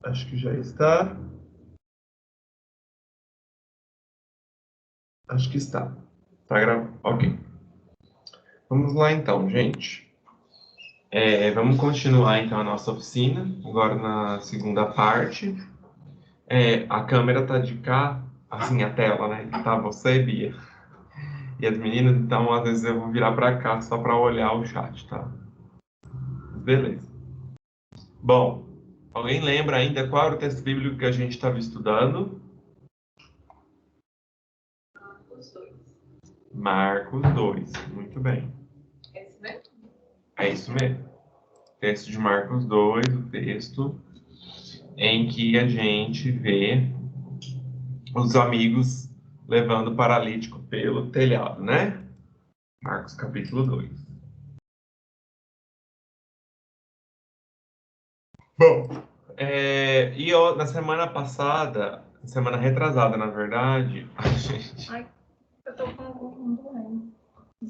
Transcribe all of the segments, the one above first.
Acho que já está. Acho que está. Tá gravando. Ok. Vamos lá então, gente. Vamos continuar então a nossa oficina, agora na segunda parte. A câmera tá de cá, assim, a tela, né? Que tá você, Bia, e as meninas, então às vezes eu vou virar para cá só para olhar o chat, tá? Beleza. Bom, alguém lembra ainda qual era o texto bíblico que a gente estava estudando? Marcos 2. Muito bem. É isso mesmo? É isso mesmo. Texto de Marcos 2, o texto em que a gente vê os amigos levando o paralítico pelo telhado, né? Marcos capítulo 2. Bom, na semana passada, semana retrasada, na verdade, a gente... Ai, eu tô com um doendo.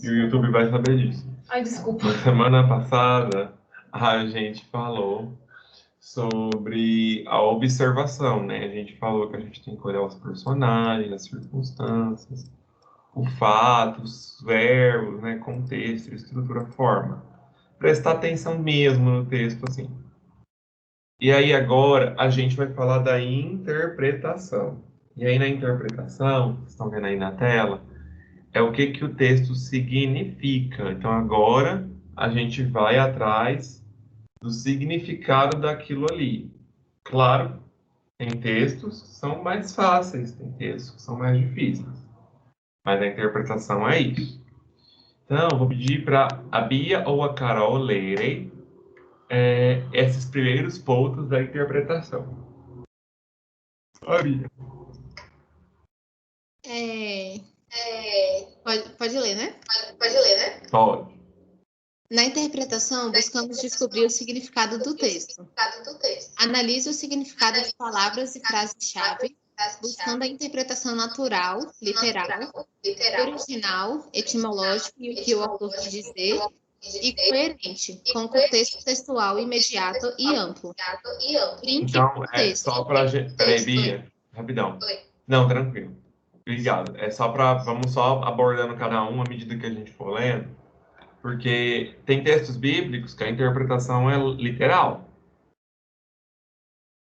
E o YouTube vai saber disso. Ai, desculpa. Na semana passada, a gente falou sobre a observação, né? A gente falou que a gente tem que olhar os personagens, as circunstâncias, o fato, os verbos, né? Contexto, estrutura, forma. Prestar atenção mesmo no texto, assim. E aí agora a gente vai falar da interpretação. E aí na interpretação, vocês estão vendo aí na tela, é o que que o texto significa. Então agora a gente vai atrás do significado daquilo ali. Claro, tem textos que são mais fáceis, tem textos que são mais difíceis. Mas a interpretação é isso. Então, vou pedir para a Bia ou a Carol lerem esses primeiros pontos da interpretação. A Bia. Pode ler, né? Pode ler, né? Pode. Na interpretação, buscamos descobrir o significado do texto. Analise o significado de palavras e frases-chave, buscando a interpretação natural, literal, original, etimológica e o que o autor quis dizer, e coerente, com o contexto textual imediato e amplo. Então, só para a gente... Peraí, Bia, rapidão. Não, tranquilo. Obrigado. Vamos só abordando cada um à medida que a gente for lendo, porque tem textos bíblicos que a interpretação é literal.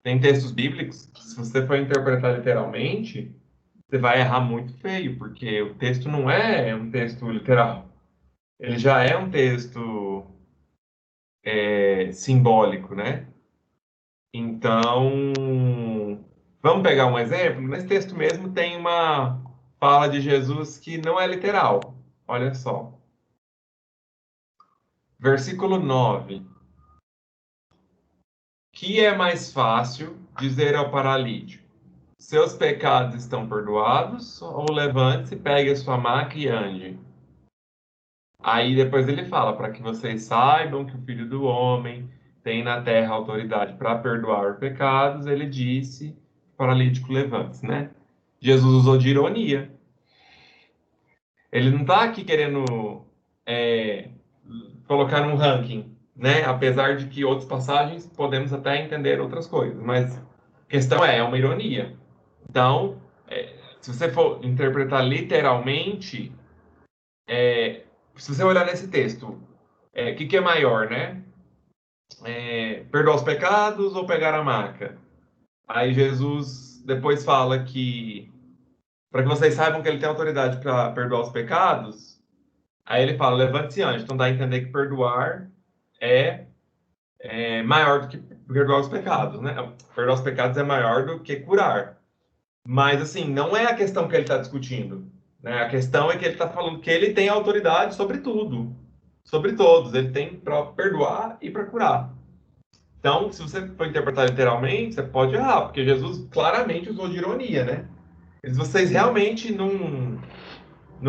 Tem textos bíblicos que, se você for interpretar literalmente, você vai errar muito feio, porque o texto não é um texto literal. Ele já é um texto simbólico, né? Então, vamos pegar um exemplo? Nesse texto mesmo tem uma fala de Jesus que não é literal. Olha só. Versículo 9. Que é mais fácil dizer ao paralítico: seus pecados estão perdoados, ou levante-se, pegue a sua maca e ande? Aí depois ele fala: para que vocês saibam que o Filho do Homem tem na terra autoridade para perdoar os pecados, ele disse: paralítico, levante-se, né? Jesus usou de ironia. Ele não está aqui querendo colocar num ranking, né? Apesar de que outras passagens podemos até entender outras coisas, mas a questão é uma ironia. Então, se você for interpretar literalmente, se você olhar nesse texto, o que é maior, né? Perdoar os pecados ou pegar a maca? Aí Jesus depois fala que, para que vocês saibam que ele tem autoridade para perdoar os pecados, aí ele fala: levante-se antes. Então dá a entender que perdoar é maior do que perdoar os pecados, né? Perdoar os pecados é maior do que curar. Mas, assim, não é a questão que ele está discutindo, né? A questão é que ele está falando que ele tem autoridade sobre tudo, sobre todos. Ele tem para perdoar e para curar. Então, se você for interpretar literalmente, você pode errar, porque Jesus claramente usou de ironia, né? Se vocês realmente não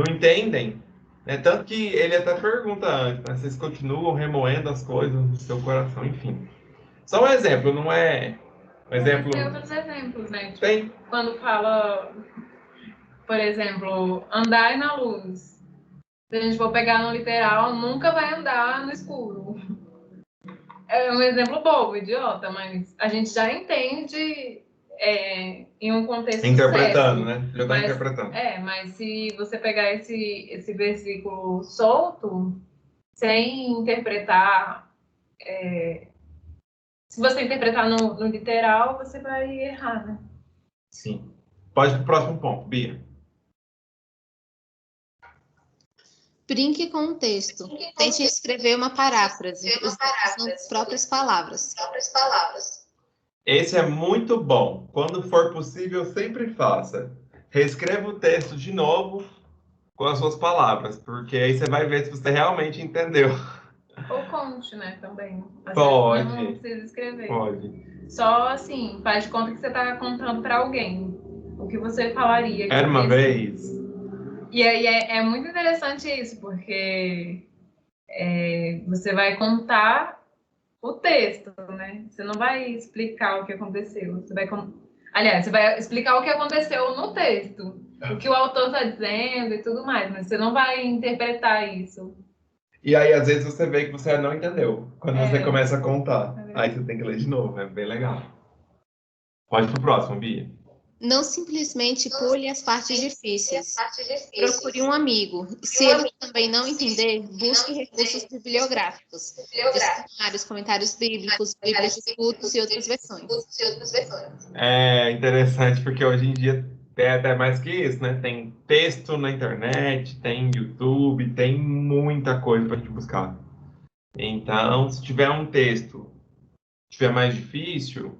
entendem, né? Tanto que ele até pergunta antes, né? Vocês continuam remoendo as coisas no seu coração, enfim. Só um exemplo, não é um exemplo... Tem outros exemplos, né? Tipo, Tem. quando fala, por exemplo, andar na luz. Se a gente for pegar no literal, nunca vai andar no escuro. É um exemplo bobo, idiota, mas a gente já entende em um contexto Interpretando, certo. né? Já está interpretando. Mas se você pegar esse versículo solto, sem interpretar, se você interpretar no literal, você vai errar, né? Sim. Pode ir para o próximo ponto, Bia. Brinque com o texto. Tente escrever uma paráfrase, usando as próprias palavras. Esse é muito bom. Quando for possível, sempre faça. Reescreva o texto de novo com as suas palavras, porque aí você vai ver se você realmente entendeu. Ou conte, né, também. Às Pode. vezes não precisa escrever. Pode. Só assim, faz de conta que você está contando para alguém o que você falaria. Era uma vez. E aí é muito interessante isso, porque você vai contar o texto, né? Você não vai explicar o que aconteceu. Aliás, você vai explicar o que aconteceu no texto, o que o autor está dizendo e tudo mais, mas você não vai interpretar isso. E aí, às vezes, você vê que você não entendeu quando você começa a contar. Aí você tem que ler de novo, é bem legal. Pode ir pro próximo, Bia. Não simplesmente pule as partes difíceis. Procure um amigo. Se ele também não entender, busque recursos bibliográficos, dicionários, comentários bíblicos, bíblias de estudos e outras versões. É interessante porque hoje em dia tem até mais que isso, né? Tem texto na internet, tem YouTube, tem muita coisa para gente buscar. Então, se tiver um texto que tiver mais difícil,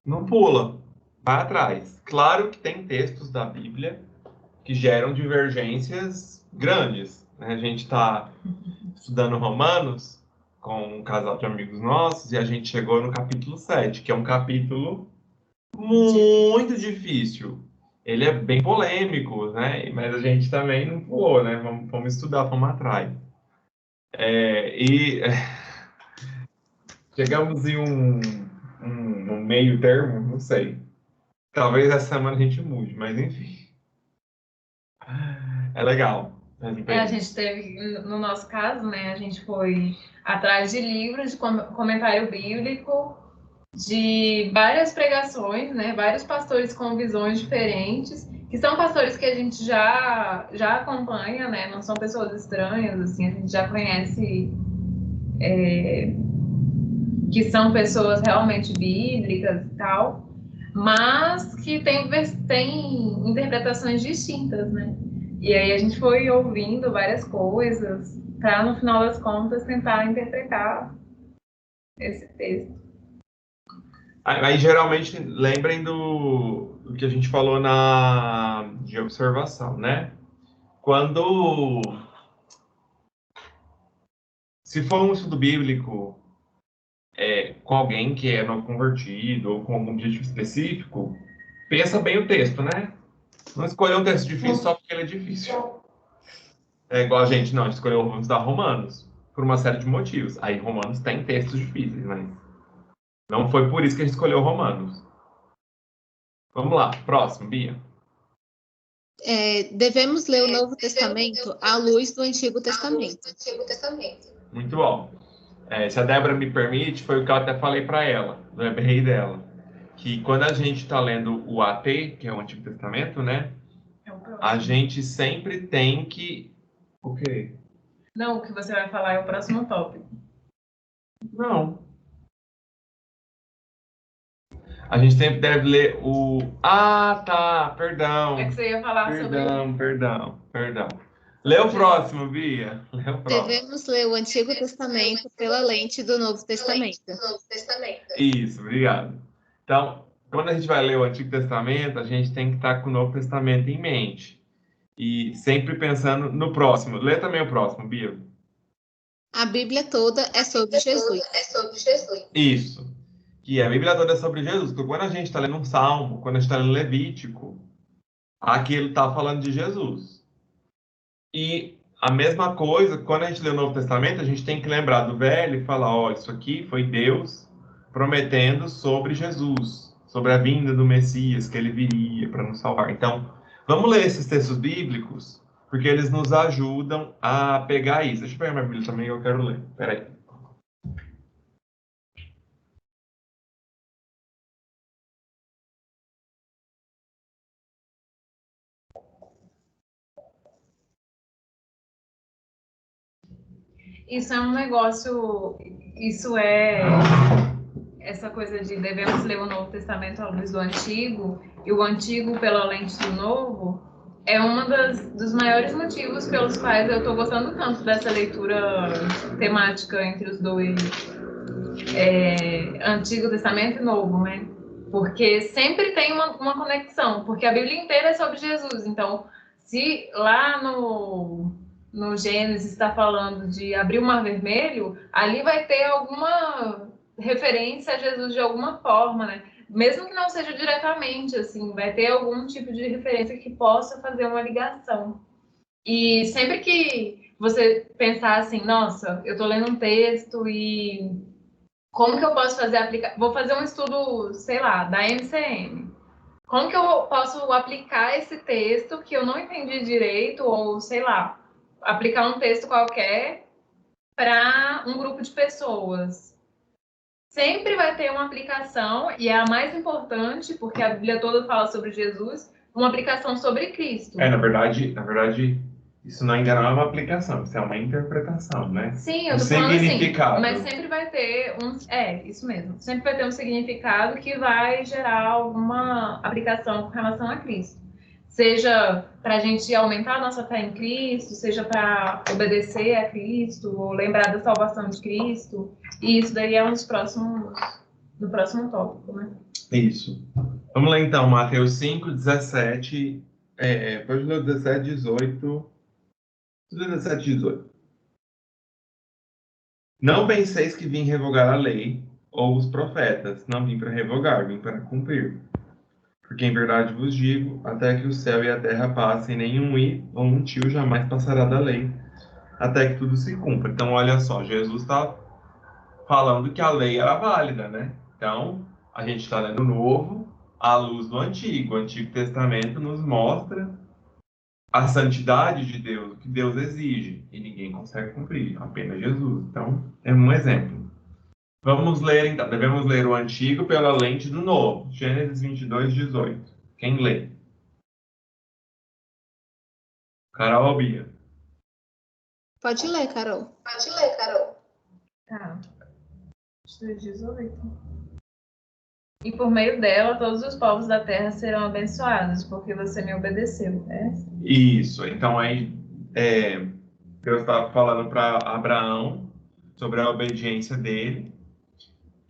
não pula, vai atrás. Claro que tem textos da Bíblia que geram divergências grandes, né? A gente está estudando Romanos com um casal de amigos nossos e a gente chegou no capítulo 7, que é um capítulo muito difícil. Ele é bem polêmico, né? Mas a gente também não pulou, né? Vamos estudar, vamos atrás. Chegamos em um meio termo, não sei. Talvez essa semana a gente mude, mas enfim. É legal. A gente teve, no nosso caso, né? A gente foi atrás de livros de comentário bíblico, de várias pregações, né? Vários pastores com visões diferentes, que são pastores que a gente já acompanha, né? Não são pessoas estranhas, assim, a gente já conhece que são pessoas realmente bíblicas e tal, mas que tem interpretações distintas, né? E aí a gente foi ouvindo várias coisas para, no final das contas, tentar interpretar esse texto. Aí geralmente lembrem do que a gente falou de observação, né? Se for um estudo bíblico com alguém que é novo convertido ou com algum objetivo específico, pensa bem o texto, né? Não escolher um texto difícil só porque ele é difícil. É igual a gente escolheu vamos estudar Romanos por uma série de motivos. Aí Romanos tem textos difíceis, mas não foi por isso que a gente escolheu Romanos. Vamos lá, próximo, Bia. Devemos ler o Novo Testamento à luz do Antigo Testamento. Muito bom. Se a Débora me permite, foi o que eu até falei para ela, do e-mail dela, que quando a gente está lendo o AT, que é o Antigo Testamento, né? A gente sempre tem que... O quê? Não, o que você vai falar é o próximo tópico. Não. A gente sempre deve ler o... Ah, tá, perdão. É que você ia falar sobre... Perdão. Lê o próximo, Bia. Lê o próximo. Devemos ler o Antigo Testamento pela lente do Novo Testamento. Isso, obrigado. Então, quando a gente vai ler o Antigo Testamento, a gente tem que estar com o Novo Testamento em mente. E sempre pensando no próximo. Lê também o próximo, Bia. A Bíblia toda é sobre Jesus. Isso. Que a Bíblia toda é sobre Jesus. Porque quando a gente está lendo um Salmo, quando a gente está lendo Levítico, aquilo está falando de Jesus. E a mesma coisa, quando a gente lê o Novo Testamento, a gente tem que lembrar do Velho e falar, ó, isso aqui foi Deus prometendo sobre Jesus, sobre a vinda do Messias, que ele viria para nos salvar. Então, vamos ler esses textos bíblicos, porque eles nos ajudam a pegar isso. Deixa eu pegar minha Bíblia também, eu quero ler. Peraí. Isso é um negócio, isso é essa coisa de devemos ler o Novo Testamento à luz do Antigo, e o Antigo pela lente do Novo, é um dos maiores motivos pelos quais eu estou gostando tanto dessa leitura temática entre os dois, Antigo Testamento e Novo, né? Porque sempre tem uma conexão, porque a Bíblia inteira é sobre Jesus. Então, se lá no Gênesis está falando de abrir o Mar Vermelho, ali vai ter alguma referência a Jesus de alguma forma, né? Mesmo que não seja diretamente, assim, vai ter algum tipo de referência que possa fazer uma ligação. E sempre que você pensar assim, nossa, eu estou lendo um texto e como que eu posso vou fazer um estudo, sei lá, da MCM. Como que eu posso aplicar esse texto que eu não entendi direito, ou sei lá, aplicar um texto qualquer para um grupo de pessoas? Sempre vai ter uma aplicação, e é a mais importante, porque a Bíblia toda fala sobre Jesus, uma aplicação sobre Cristo. Na verdade, isso não ainda não é uma aplicação, isso é uma interpretação, né? Sim, eu tô falando assim, mas sempre vai ter isso mesmo. Sempre vai ter um significado que vai gerar alguma aplicação com relação a Cristo. Seja para a gente aumentar a nossa fé em Cristo, seja para obedecer a Cristo, ou lembrar da salvação de Cristo. E isso daí é no próximo tópico, né? Isso. Vamos lá então, Mateus 5, 17. Pode ler 17, 18. 17, 18. Não penseis que vim revogar a lei ou os profetas. Não vim para revogar, vim para cumprir. Porque em verdade vos digo, até que o céu e a terra passem, nenhum i ou um tio jamais passará da lei, até que tudo se cumpra. Então, olha só, Jesus está falando que a lei era válida, né? Então, a gente está lendo o Novo à luz do Antigo. O Antigo Testamento nos mostra a santidade de Deus, o que Deus exige, e ninguém consegue cumprir, apenas Jesus. Então, é um exemplo. Vamos ler, então. Devemos ler o Antigo pela lente do Novo. Gênesis 22, 18. Quem lê? Carol ou Bia? Pode ler, Carol. Tá. 18. E por meio dela, todos os povos da terra serão abençoados, porque você me obedeceu, né? Isso. Então, aí, Deus estava falando para Abraão sobre a obediência dele.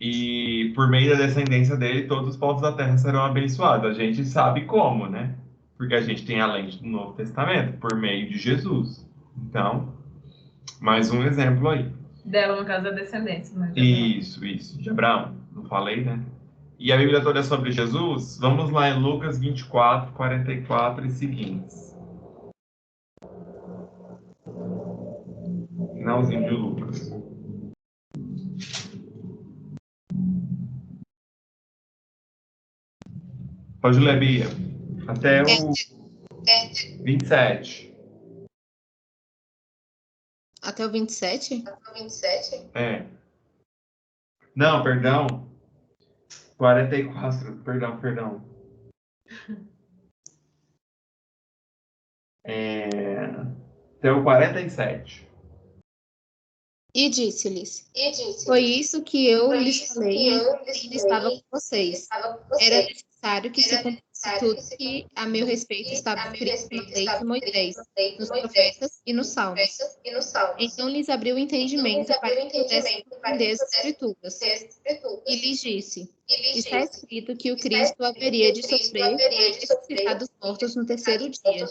E por meio da descendência dele, todos os povos da terra serão abençoados. A gente sabe como, né? Porque a gente tem a lente do Novo Testamento, por meio de Jesus. Então, mais um exemplo aí. Dela, no caso, da descendência. Né? Isso, de Abraão. Não falei, né? E a Bíblia toda é sobre Jesus? Vamos lá em Lucas 24, 44 e seguintes. Finalzinho de Lucas. Pode ler, Bia. Até o 27. Até o 27? Não, perdão. 44. Perdão. Até o 47. E disse-lhes: Foi isso que eu lhes falei enquanto ainda estava com vocês. Era necessário que se cumprisse tudo que a meu respeito estava escrito na lei de Moisés, nos profetas e nos salmos. Então lhes abriu o entendimento para que pudessem compreender as Escrituras. E lhes disse: Está escrito que o Cristo haveria de sofrer e ressuscitar dos mortos no terceiro dia,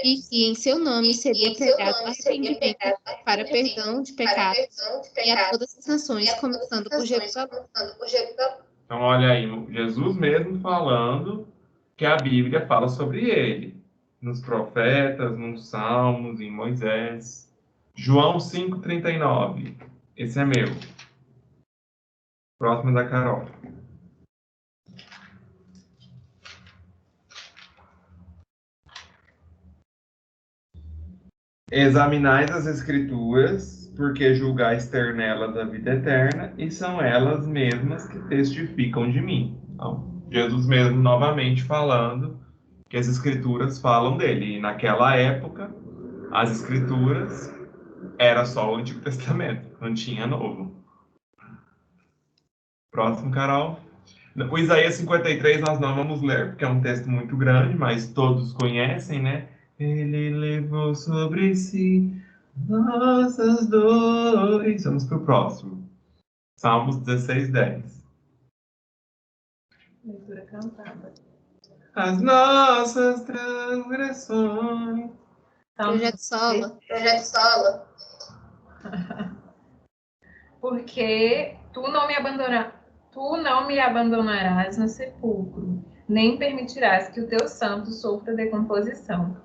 e que em seu nome seria pregado arrependimento para perdão de pecados e a todas as nações, começando por Jerusalém. Então, olha aí, Jesus mesmo falando que a Bíblia fala sobre ele. Nos profetas, nos salmos, em Moisés. João 5,39. Esse é meu. Próximo da Carol. Examinais as Escrituras, porque julgais ter nelas a vida eterna, e são elas mesmas que testificam de mim. Então, Jesus mesmo novamente falando que as Escrituras falam dele. E naquela época, as Escrituras era só o Antigo Testamento, não tinha Novo. Próximo, Carol. O Isaías 53 nós não vamos ler, porque é um texto muito grande, mas todos conhecem, né? Ele levou sobre si nossas dores. Vamos para o próximo. Salmos 16, 10. Leitura cantada. As nossas transgressões. Projeto Solo. Projeto Solo. Porque tu não me abandonarás no sepulcro, nem permitirás que o teu santo sofra decomposição.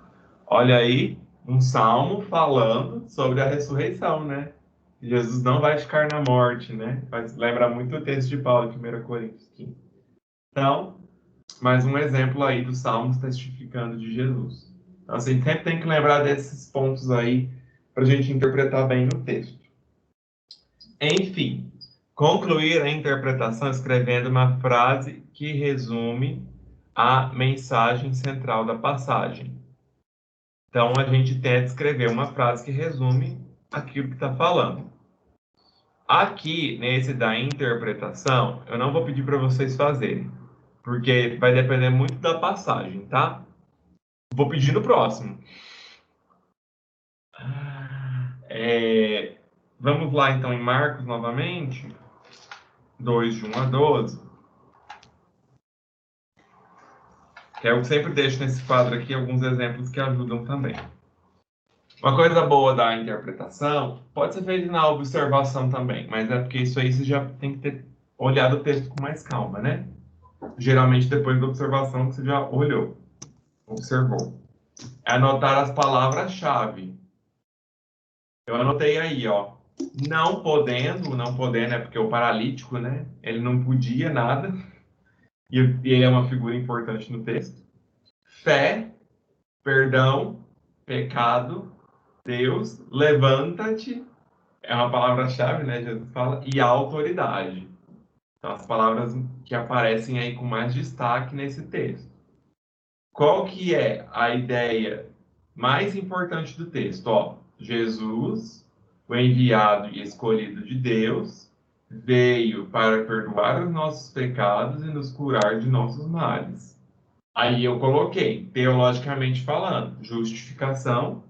Olha aí, um salmo falando sobre a ressurreição, né? Jesus não vai ficar na morte, né? Lembra muito o texto de Paulo, em 1 Coríntios 15. Então, mais um exemplo aí dos salmos testificando de Jesus. Então, assim, sempre tem que lembrar desses pontos aí para a gente interpretar bem o texto. Enfim, concluir a interpretação escrevendo uma frase que resume a mensagem central da passagem. Então, a gente tenta escrever uma frase que resume aquilo que está falando. Aqui, nesse da interpretação, eu não vou pedir para vocês fazerem, porque vai depender muito da passagem, tá? Vou pedir no próximo. Vamos lá, então, em Marcos, novamente. 2, de 1 a 12. Que eu sempre deixo nesse quadro aqui alguns exemplos que ajudam também. Uma coisa boa da interpretação pode ser feita na observação também, mas é porque isso aí você já tem que ter olhado o texto com mais calma, né? Geralmente depois da observação que você já olhou, observou. É anotar as palavras-chave. Eu anotei aí, ó. Não podendo é porque o paralítico, né? Ele não podia nada. E ele é uma figura importante no texto. Fé, perdão, pecado, Deus, levanta-te, é uma palavra-chave, né? Jesus fala, e autoridade. Então, as palavras que aparecem aí com mais destaque nesse texto. Qual que é a ideia mais importante do texto? Ó, Jesus, o enviado e escolhido de Deus, veio para perdoar os nossos pecados e nos curar de nossos males. Aí eu coloquei, teologicamente falando, justificação,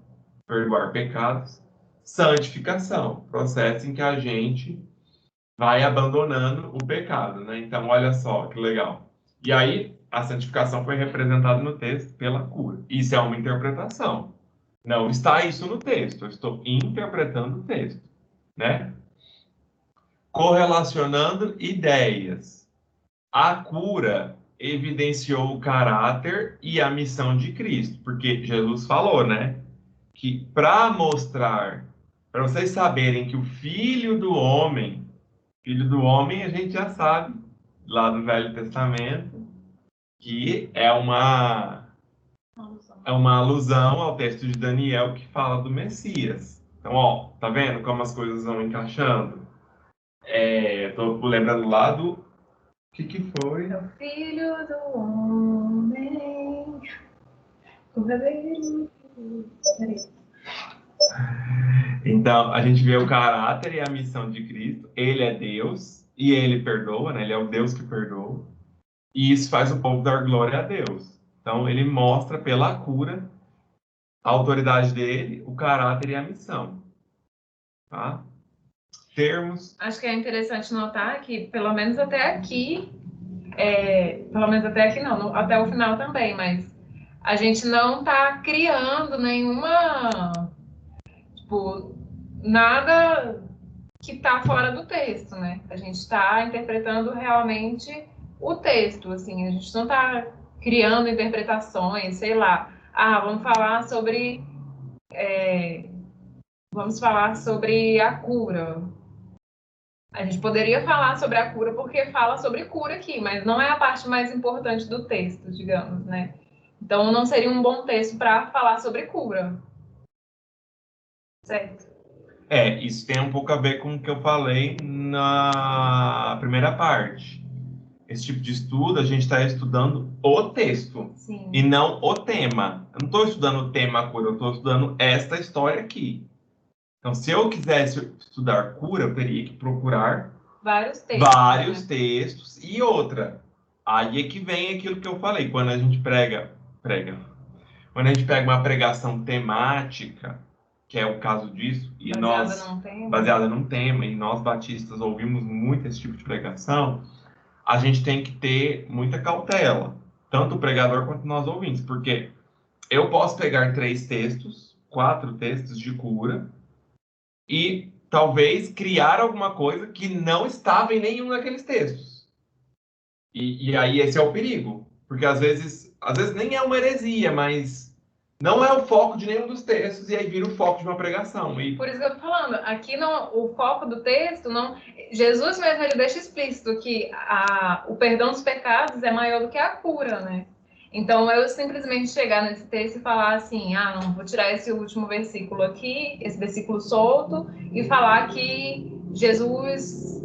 perdoar pecados, santificação, processo em que a gente vai abandonando o pecado, né? Então, olha só que legal. E aí, a santificação foi representada no texto pela cura. Isso é uma interpretação. Não está isso no texto, eu estou interpretando o texto, né? Correlacionando ideias. A cura evidenciou o caráter e a missão de Cristo, porque Jesus falou, né? Que para mostrar, para vocês saberem que o Filho do Homem a gente já sabe, lá do Velho Testamento, que é uma alusão ao texto de Daniel que fala do Messias. Então, ó, tá vendo como as coisas vão encaixando? Tô lembrando lá do... O que foi? É o Filho do Homem, o verdadeiro... Então, a gente vê o caráter e a missão de Cristo. Ele é Deus e ele perdoa, né? Ele é o Deus que perdoa. E isso faz o povo dar glória a Deus. Então, ele mostra pela cura a autoridade dele, o caráter e a missão. Tá? Termos. Acho que é interessante notar que, pelo menos até aqui, pelo menos até aqui não, até o final também, mas a gente não está criando nenhuma, tipo, nada que está fora do texto, né? A gente está interpretando realmente o texto, assim, a gente não está criando interpretações, sei lá. Vamos falar sobre a cura. A gente poderia falar sobre a cura porque fala sobre cura aqui, mas não é a parte mais importante do texto, digamos, né? Então, não seria um bom texto para falar sobre cura. Certo? Isso tem um pouco a ver com o que eu falei na primeira parte. Esse tipo de estudo, a gente está estudando o texto. Sim. E não o tema. Eu não estou estudando o tema cura, eu estou estudando esta história aqui. Então, se eu quisesse estudar cura, eu teria que procurar vários textos. Vários textos. E outra, aí é que vem aquilo que eu falei, quando a gente prega. Quando a gente pega uma pregação temática, que é o caso disso, e baseada num tema, e nós batistas ouvimos muito esse tipo de pregação, a gente tem que ter muita cautela, tanto o pregador quanto nós ouvintes, porque eu posso pegar 3 textos, 4 textos de cura, e talvez criar alguma coisa que não estava em nenhum daqueles textos. E aí esse é o perigo, porque às vezes nem é uma heresia, mas não é o foco de nenhum dos textos, e aí vira o foco de uma pregação. E... Por isso que eu tô falando, aqui não, o foco do texto, não, Jesus mesmo ele deixa explícito que o perdão dos pecados é maior do que a cura, né? Então, eu simplesmente chegar nesse texto e falar assim, não, vou tirar esse último versículo aqui, esse versículo solto, e falar que Jesus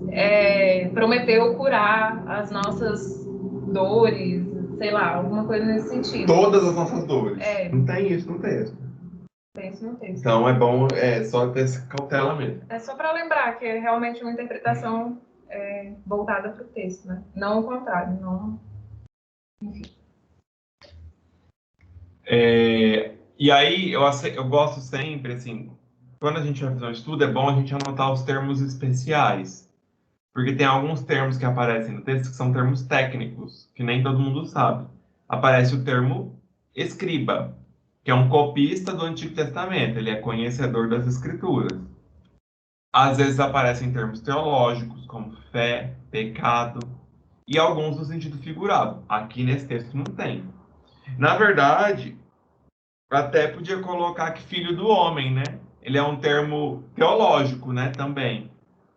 prometeu curar as nossas dores, sei lá, alguma coisa nesse sentido. Todas as nossas dores. Não tem isso no texto. Tem isso no texto. Então, é bom só ter essa cautela mesmo. É só para lembrar que é realmente uma interpretação voltada para o texto, né? Não o contrário, não... Enfim. E aí, eu gosto sempre, assim, quando a gente vai fazer um estudo, é bom a gente anotar os termos especiais. Porque tem alguns termos que aparecem no texto que são termos técnicos, que nem todo mundo sabe. Aparece o termo escriba, que é um copista do Antigo Testamento, ele é conhecedor das Escrituras. Às vezes aparecem termos teológicos, como fé, pecado, e alguns no sentido figurado. Aqui nesse texto não tem. Na verdade, até podia colocar que filho do homem, né? Ele é um termo teológico, né, também.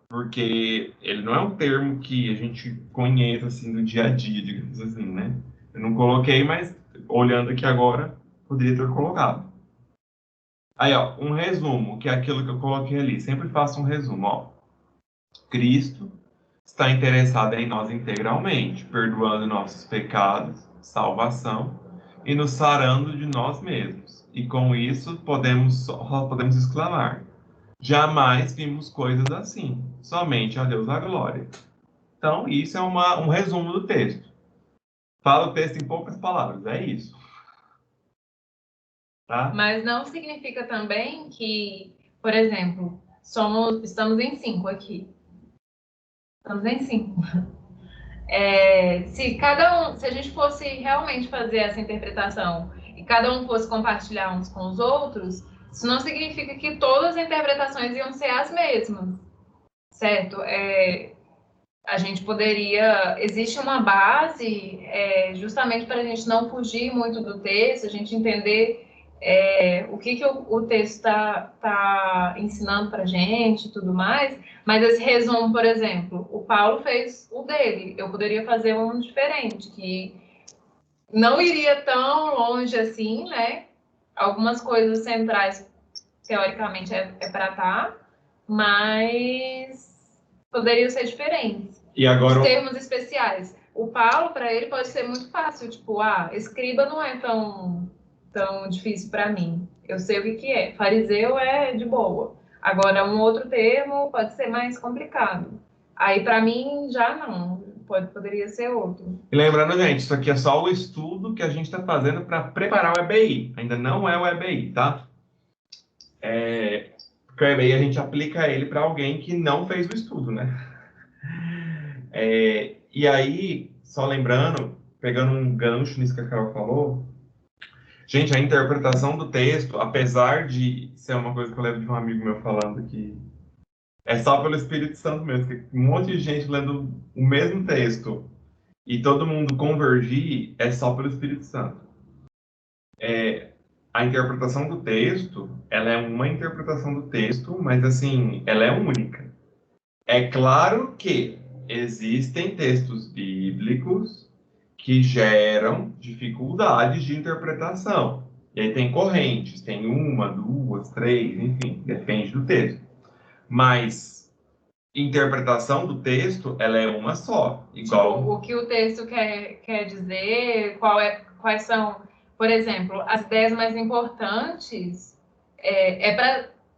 Porque ele não é um termo que a gente conheça, assim, do dia a dia, digamos assim, né? Eu não coloquei, mas olhando aqui agora, poderia ter colocado. Aí, ó, um resumo, que é aquilo que eu coloquei ali. Sempre faço um resumo, ó. Cristo está interessado em nós integralmente, perdoando nossos pecados, salvação, e nos sarando de nós mesmos. E com isso, só podemos exclamar: jamais vimos coisas assim, somente a Deus a glória. Então, isso é um resumo do texto. Fala o texto em poucas palavras, é isso. Tá? Mas não significa também que, por exemplo, estamos em 5 aqui. Estamos em 5. Se a gente fosse realmente fazer essa interpretação e cada um fosse compartilhar uns com os outros, isso não significa que todas as interpretações iam ser as mesmas, certo? A gente poderia... Existe uma base justamente para a gente não fugir muito do texto, a gente entender o que o texto está ensinando para a gente e tudo mais, mas esse resumo, por exemplo, o Paulo fez o dele, eu poderia fazer um diferente, que não iria tão longe assim, né? Algumas coisas centrais, teoricamente, para estar, mas poderiam ser diferentes. E agora... Os termos especiais. O Paulo, para ele, pode ser muito fácil, tipo, escriba não é tão difícil para mim. Eu sei o que é. Fariseu é de boa. Agora, um outro termo pode ser mais complicado. Aí, para mim, já não. Poderia ser outro. E lembrando, gente, isso aqui é só o estudo que a gente está fazendo para preparar o EBI. Ainda não é o EBI, tá? Porque o EBI a gente aplica ele para alguém que não fez o estudo, né? E aí, só lembrando, pegando um gancho nisso que a Carol falou, gente, a interpretação do texto, apesar de ser uma coisa que eu levo de um amigo meu falando que é só pelo Espírito Santo mesmo, que um monte de gente lendo o mesmo texto e todo mundo convergir, é só pelo Espírito Santo. A interpretação do texto, ela é uma interpretação do texto, mas assim, ela é única. É claro que existem textos bíblicos que geram dificuldades de interpretação. E aí tem correntes, tem 1, 2, 3, enfim, depende do texto. Mas interpretação do texto, ela é uma só. Igual... Tipo, o que o texto quer dizer, quais são, por exemplo, as ideias mais importantes,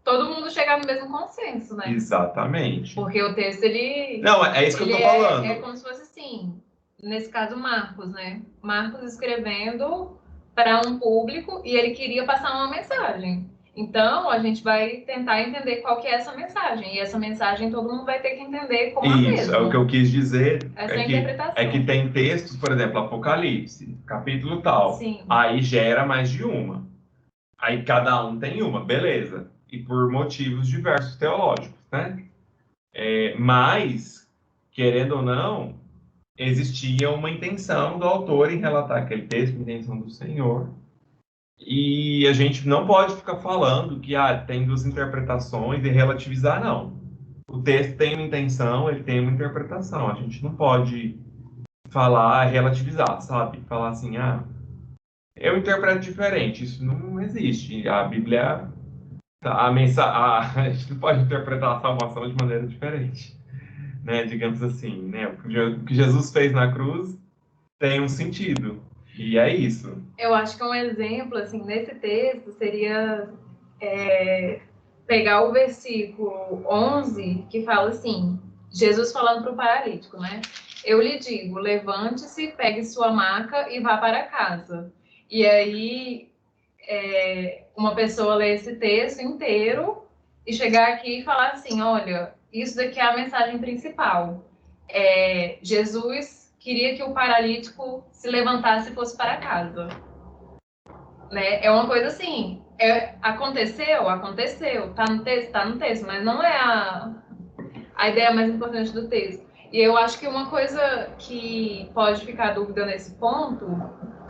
todo mundo chegar no mesmo consenso, né? Exatamente. Porque o texto, ele... Não, é isso que eu tô falando. É como se fosse assim, nesse caso, Marcos, né? Marcos escrevendo para um público e ele queria passar uma mensagem. Então, a gente vai tentar entender qual que é essa mensagem. E essa mensagem todo mundo vai ter que entender como a mesma. Isso, é o que eu quis dizer. Essa é a interpretação. É que tem textos, por exemplo, Apocalipse, capítulo tal. Sim. Aí gera mais de uma. Aí cada um tem uma, beleza. E por motivos diversos teológicos, né? Mas, querendo ou não, existia uma intenção do autor em relatar aquele texto, uma intenção do Senhor. E a gente não pode ficar falando que tem duas interpretações e relativizar, não. O texto tem uma intenção, ele tem uma interpretação. A gente não pode falar, relativizar, sabe? Falar assim, eu interpreto diferente. Isso não existe. A Bíblia, a gente não pode interpretar a salvação de maneira diferente, né? Digamos assim, né? O que Jesus fez na cruz tem um sentido. E é isso. Eu acho que um exemplo, assim, nesse texto seria pegar o versículo 11, que fala assim, Jesus falando para o paralítico, né? Eu lhe digo, levante-se, pegue sua maca e vá para casa. E aí, uma pessoa lê esse texto inteiro e chegar aqui e falar assim, olha, isso daqui é a mensagem principal. Jesus queria que o paralítico se levantasse e fosse para casa. Né? É uma coisa assim, aconteceu, tá no texto, mas não é a ideia mais importante do texto. E eu acho que uma coisa que pode ficar dúvida nesse ponto,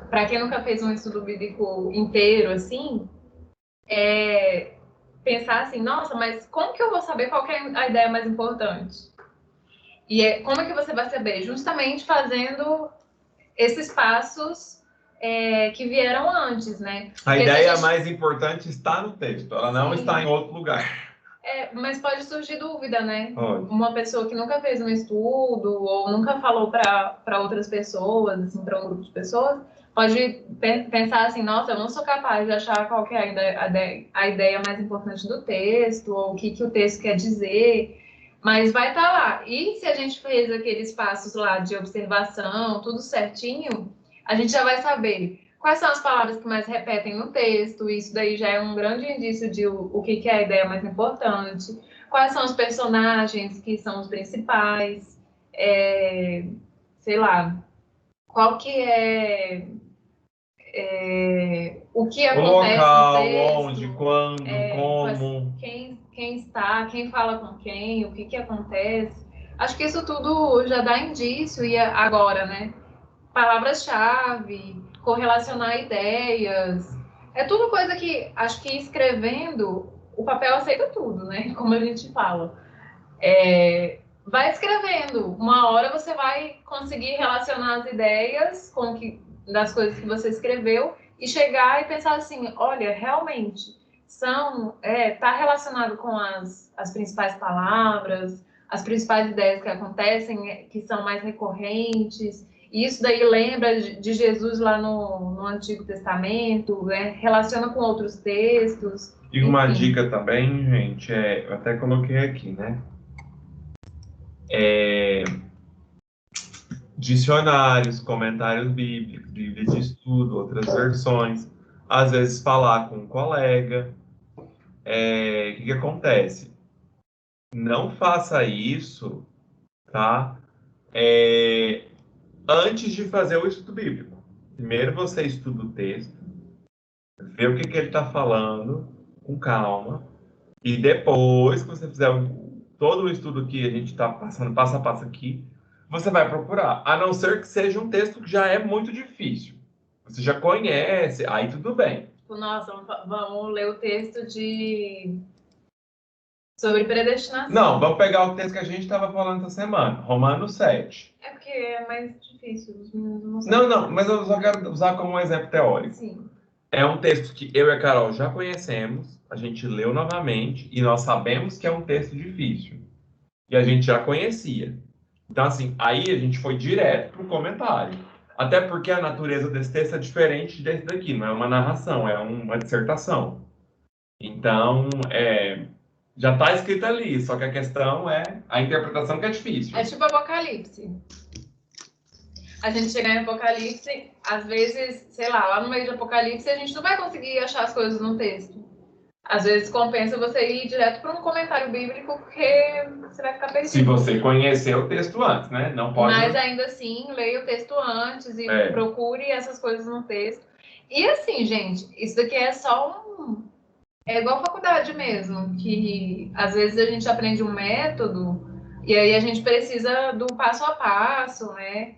para quem nunca fez um estudo bíblico inteiro, assim, é pensar assim, nossa, mas como que eu vou saber qual que é a ideia mais importante? E como é que você vai saber? Justamente fazendo esses passos que vieram antes, né? A ideia mais importante está no texto, ela não está em outro lugar. Mas pode surgir dúvida, né? Pode. Uma pessoa que nunca fez um estudo ou nunca falou para outras pessoas, assim, para um grupo de pessoas, pode pensar assim, nossa, eu não sou capaz de achar qual que é a ideia mais importante do texto, ou o que o texto quer dizer, mas vai estar lá. E se a gente fez aqueles passos lá de observação, tudo certinho, a gente já vai saber quais são as palavras que mais repetem no texto, isso daí já é um grande indício de o que é a ideia mais importante, quais são os personagens que são os principais, sei lá, qual que o que acontece local, no texto, onde, quando, como, quem está, quem fala com quem, o que acontece. Acho que isso tudo já dá indício, e agora, né? Palavras-chave, correlacionar ideias. É tudo coisa que acho que escrevendo, o papel aceita tudo, né? Como a gente fala. Vai escrevendo. Uma hora você vai conseguir relacionar as ideias das coisas que você escreveu e chegar e pensar assim, olha, realmente tá relacionado com as principais palavras, as principais ideias que acontecem, que são mais recorrentes. E isso daí lembra de Jesus lá no Antigo Testamento, né? Relaciona com outros textos. E uma dica também, gente, eu até coloquei aqui, né? Dicionários, comentários bíblicos, Bíblia de estudo, outras versões. Às vezes falar com um colega. O que acontece? Não faça isso, tá? Antes de fazer o estudo bíblico. Primeiro você estuda o texto, vê o que ele está falando, com calma, e depois que você fizer todo o estudo que a gente está passando passo a passo aqui, você vai procurar. A não ser que seja um texto que já é muito difícil. Você já conhece, aí tudo bem. Tipo, nossa, vamos ler o texto sobre predestinação. Não, vamos pegar o texto que a gente estava falando essa semana, Romanos 7. É porque é mais difícil, os meninos não sabem. Não, mas eu só quero usar como um exemplo teórico. Sim. É um texto que eu e a Carol já conhecemos, a gente leu novamente e nós sabemos que é um texto difícil. E a gente já conhecia. Então, assim, aí a gente foi direto para o comentário. Até porque a natureza desse texto é diferente desse daqui, não é uma narração, é uma dissertação. Então, já está escrito ali, só que a questão é a interpretação que é difícil. É tipo Apocalipse. A gente chegar em Apocalipse, às vezes, sei lá no meio de Apocalipse, a gente não vai conseguir achar as coisas no texto. Às vezes compensa você ir direto para um comentário bíblico, porque você vai ficar perdido. Se você conhecer o texto antes, né? Não pode... Mas ainda assim, leia o texto antes e procure essas coisas no texto. E assim, gente, isso daqui é só é igual faculdade mesmo, que às vezes a gente aprende um método e aí a gente precisa do passo a passo, né?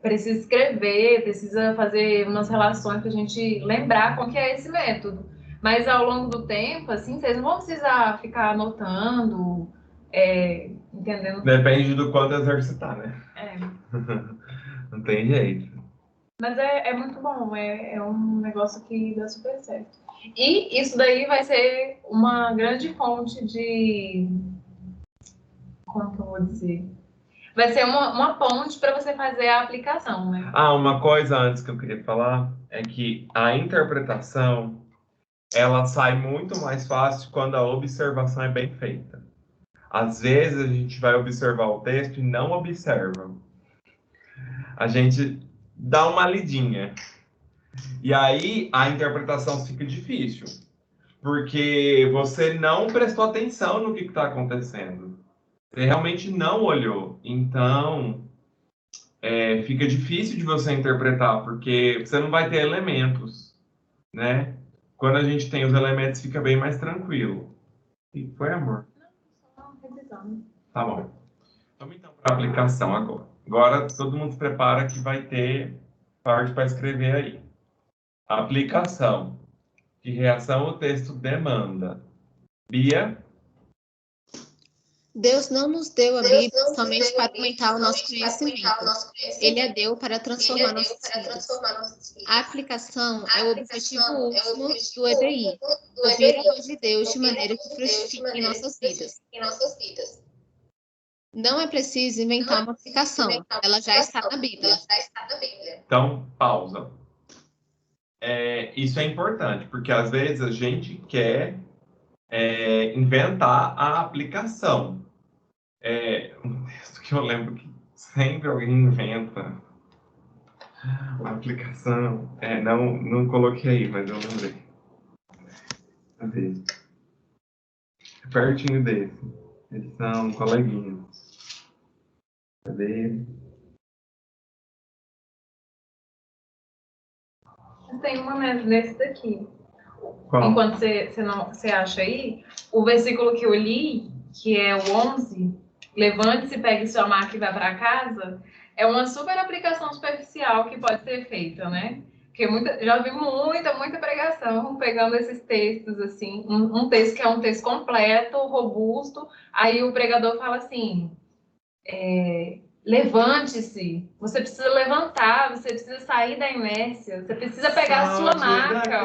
Precisa escrever, precisa fazer umas relações para a gente lembrar qual que é esse método. Mas ao longo do tempo, assim, vocês não vão precisar ficar anotando, entendendo? Depende do quanto exercitar, né? Não tem jeito. Mas é muito bom, é um negócio que dá super certo. E isso daí vai ser uma grande fonte de... Como que eu vou dizer? Vai ser uma ponte para você fazer a aplicação, né? Uma coisa antes que eu queria falar é que a interpretação, ela sai muito mais fácil quando a observação é bem feita. Às vezes a gente vai observar o texto e não observa. A gente dá uma lidinha. E aí a interpretação fica difícil. Porque você não prestou atenção no que está acontecendo. Você realmente não olhou. Então, fica difícil de você interpretar, porque você não vai ter elementos, né? Quando a gente tem os elementos, fica bem mais tranquilo. E foi, amor? Não, só revisando. Tá bom. Vamos então para a aplicação agora. Agora todo mundo se prepara que vai ter parte para escrever aí. Aplicação. Que reação o texto demanda? Bia? Deus não nos deu a Bíblia somente para aumentar o nosso conhecimento. Ele a deu para transformar nossas vidas. A aplicação é o objetivo último do EBI, ouvir a voz de Deus de maneira que frutifique em nossas vidas. Não é preciso inventar uma aplicação, ela já está na Bíblia. Então, pausa. Isso é importante, porque às vezes a gente quer inventar a aplicação. Um texto que eu lembro que sempre alguém inventa uma aplicação. Não coloquei aí, mas eu lembrei. Cadê? Pertinho desse. Eles são coleguinhas. Cadê? Tem uma nesse daqui. Qual? Enquanto você acha aí, o versículo que eu li, que é o 11, levante-se, pegue sua maca e vá para casa, é uma super aplicação superficial que pode ser feita, né? Porque já vi muita pregação pegando esses textos, assim, um texto que é um texto completo, robusto, aí o pregador fala assim, levante-se, você precisa levantar, você precisa sair da inércia, você precisa pegar a sua maca.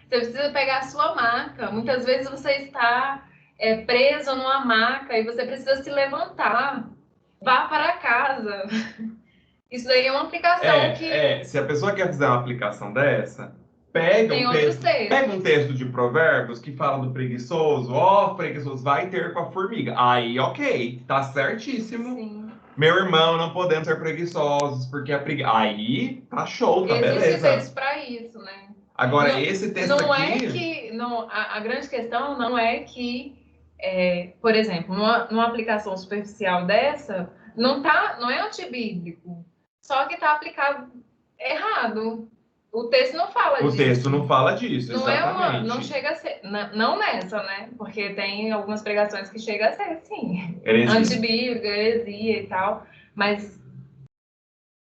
Você precisa pegar a sua maca. Muitas vezes você está preso numa maca e você precisa se levantar. Vá para casa. Isso daí é uma aplicação que... Se a pessoa quer fazer uma aplicação dessa, pega um texto de Provérbios que fala do preguiçoso. Preguiçoso vai ter com a formiga. Aí, ok, tá certíssimo. Sim. Meu irmão, não podemos ser preguiçosos, porque a preguiça... Aí, tá show, tá beleza. Existem textos para isso, né? Agora, esse texto não aqui... a grande questão não é que, por exemplo, numa aplicação superficial dessa, não é antibíblico, só que está aplicado errado. O texto não fala disso. O texto não fala disso, não exatamente. Não chega a ser... Não nessa, né? Porque tem algumas pregações que chegam a ser, sim. Antibíblica, heresia e tal. Mas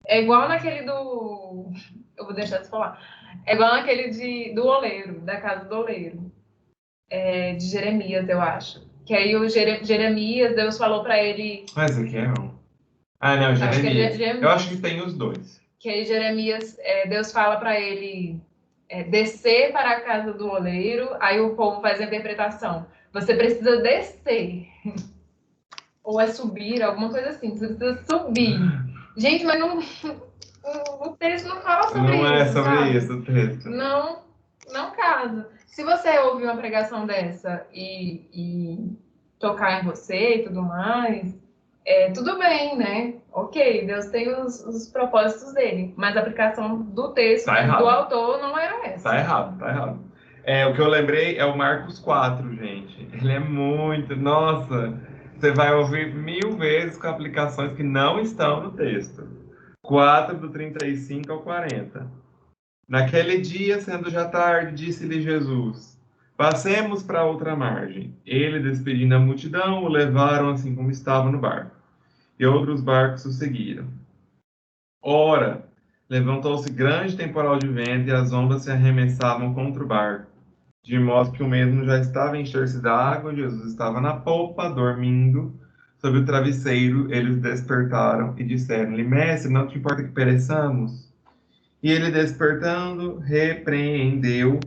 é igual naquele do... Eu vou deixar de falar. É igual naquele do oleiro, da casa do oleiro. De Jeremias, eu acho. Que aí o Jeremias, Deus falou para ele... Mas aqui é não. Não, Jeremias. Eu acho que tem os dois. Que aí Jeremias, Deus fala para ele descer para a casa do oleiro, aí o povo faz a interpretação. Você precisa descer. Ou é subir, alguma coisa assim. Você precisa subir. Gente, mas não... O texto não fala sobre isso. Não é sobre sabe? isso o texto. Não casa. se você ouvir uma pregação dessa e tocar em você e tudo mais, tudo bem, né? Ok, Deus tem os propósitos dele, mas a aplicação do texto do autor não era essa. Tá errado, tá errado. O que eu lembrei é o Marcos 4, gente. Ele é muito. Nossa, você vai ouvir 1000 vezes com aplicações que não estão no texto. 4, do 35 ao 40. Naquele dia, sendo já tarde, disse-lhe Jesus: Passemos para outra margem. Ele, despedindo a multidão, o levaram assim como estava no barco. E outros barcos o seguiram. Ora, levantou-se grande temporal de vento e as ondas se arremessavam contra o barco, de modo que o mesmo já estava a encher-se d'água. Jesus estava na popa, dormindo. Sob o travesseiro, eles despertaram e disseram-lhe: Mestre, não te importa que pereçamos? E ele, despertando, repreendeu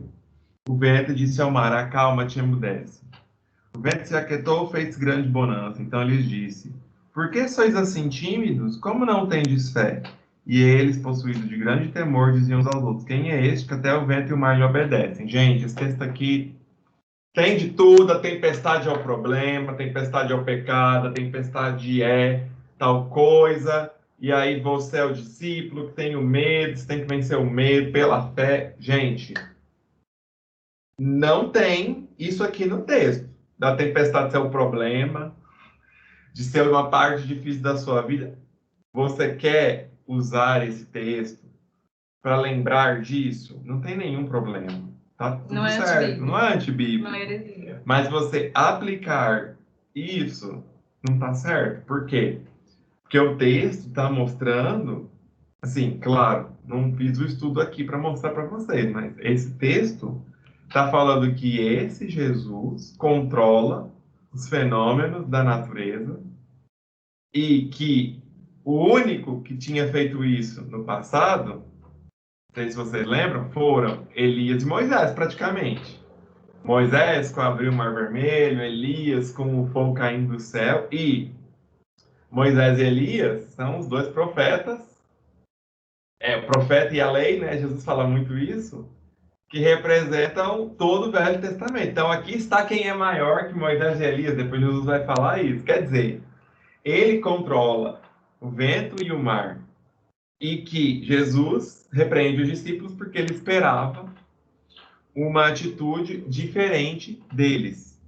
o vento e disse ao mar: Acalma-te, emudece. O vento se aquietou, fez grande bonança. Então lhes disse: Por que sois assim tímidos? Como não tendes fé? E eles, possuídos de grande temor, diziam uns aos outros: Quem é este que até o vento e o mar lhe obedecem? Gente, esse texto aqui tem de tudo. A tempestade é o problema, a tempestade é o pecado, a tempestade é tal coisa. E aí você é o discípulo que tem o medo, você tem que vencer o medo pela fé. Gente, não tem isso aqui no texto. Da tempestade ser o problema, de ser uma parte difícil da sua vida. Você quer usar esse texto para lembrar disso? Não tem nenhum problema. Tá tudo Não é certo. antibíblico. Não é antibíblico. Não é heresia. Mas você aplicar isso não tá certo. Por quê? Porque o texto está mostrando, assim, claro, não fiz o estudo aqui para mostrar para vocês, mas esse texto está falando que esse Jesus controla os fenômenos da natureza e que o único que tinha feito isso no passado, não sei se vocês lembram, foram Elias e Moisés, praticamente. Moisés com abriu o Mar Vermelho, Elias com o fogo caindo do céu, e Moisés e Elias são os dois profetas, o profeta e a lei, né? Jesus fala muito isso, que representam todo o Velho Testamento. Então aqui está quem é maior que Moisés e Elias, depois Jesus vai falar isso. Quer dizer, ele controla o vento e o mar, e que Jesus repreende os discípulos porque ele esperava uma atitude diferente deles.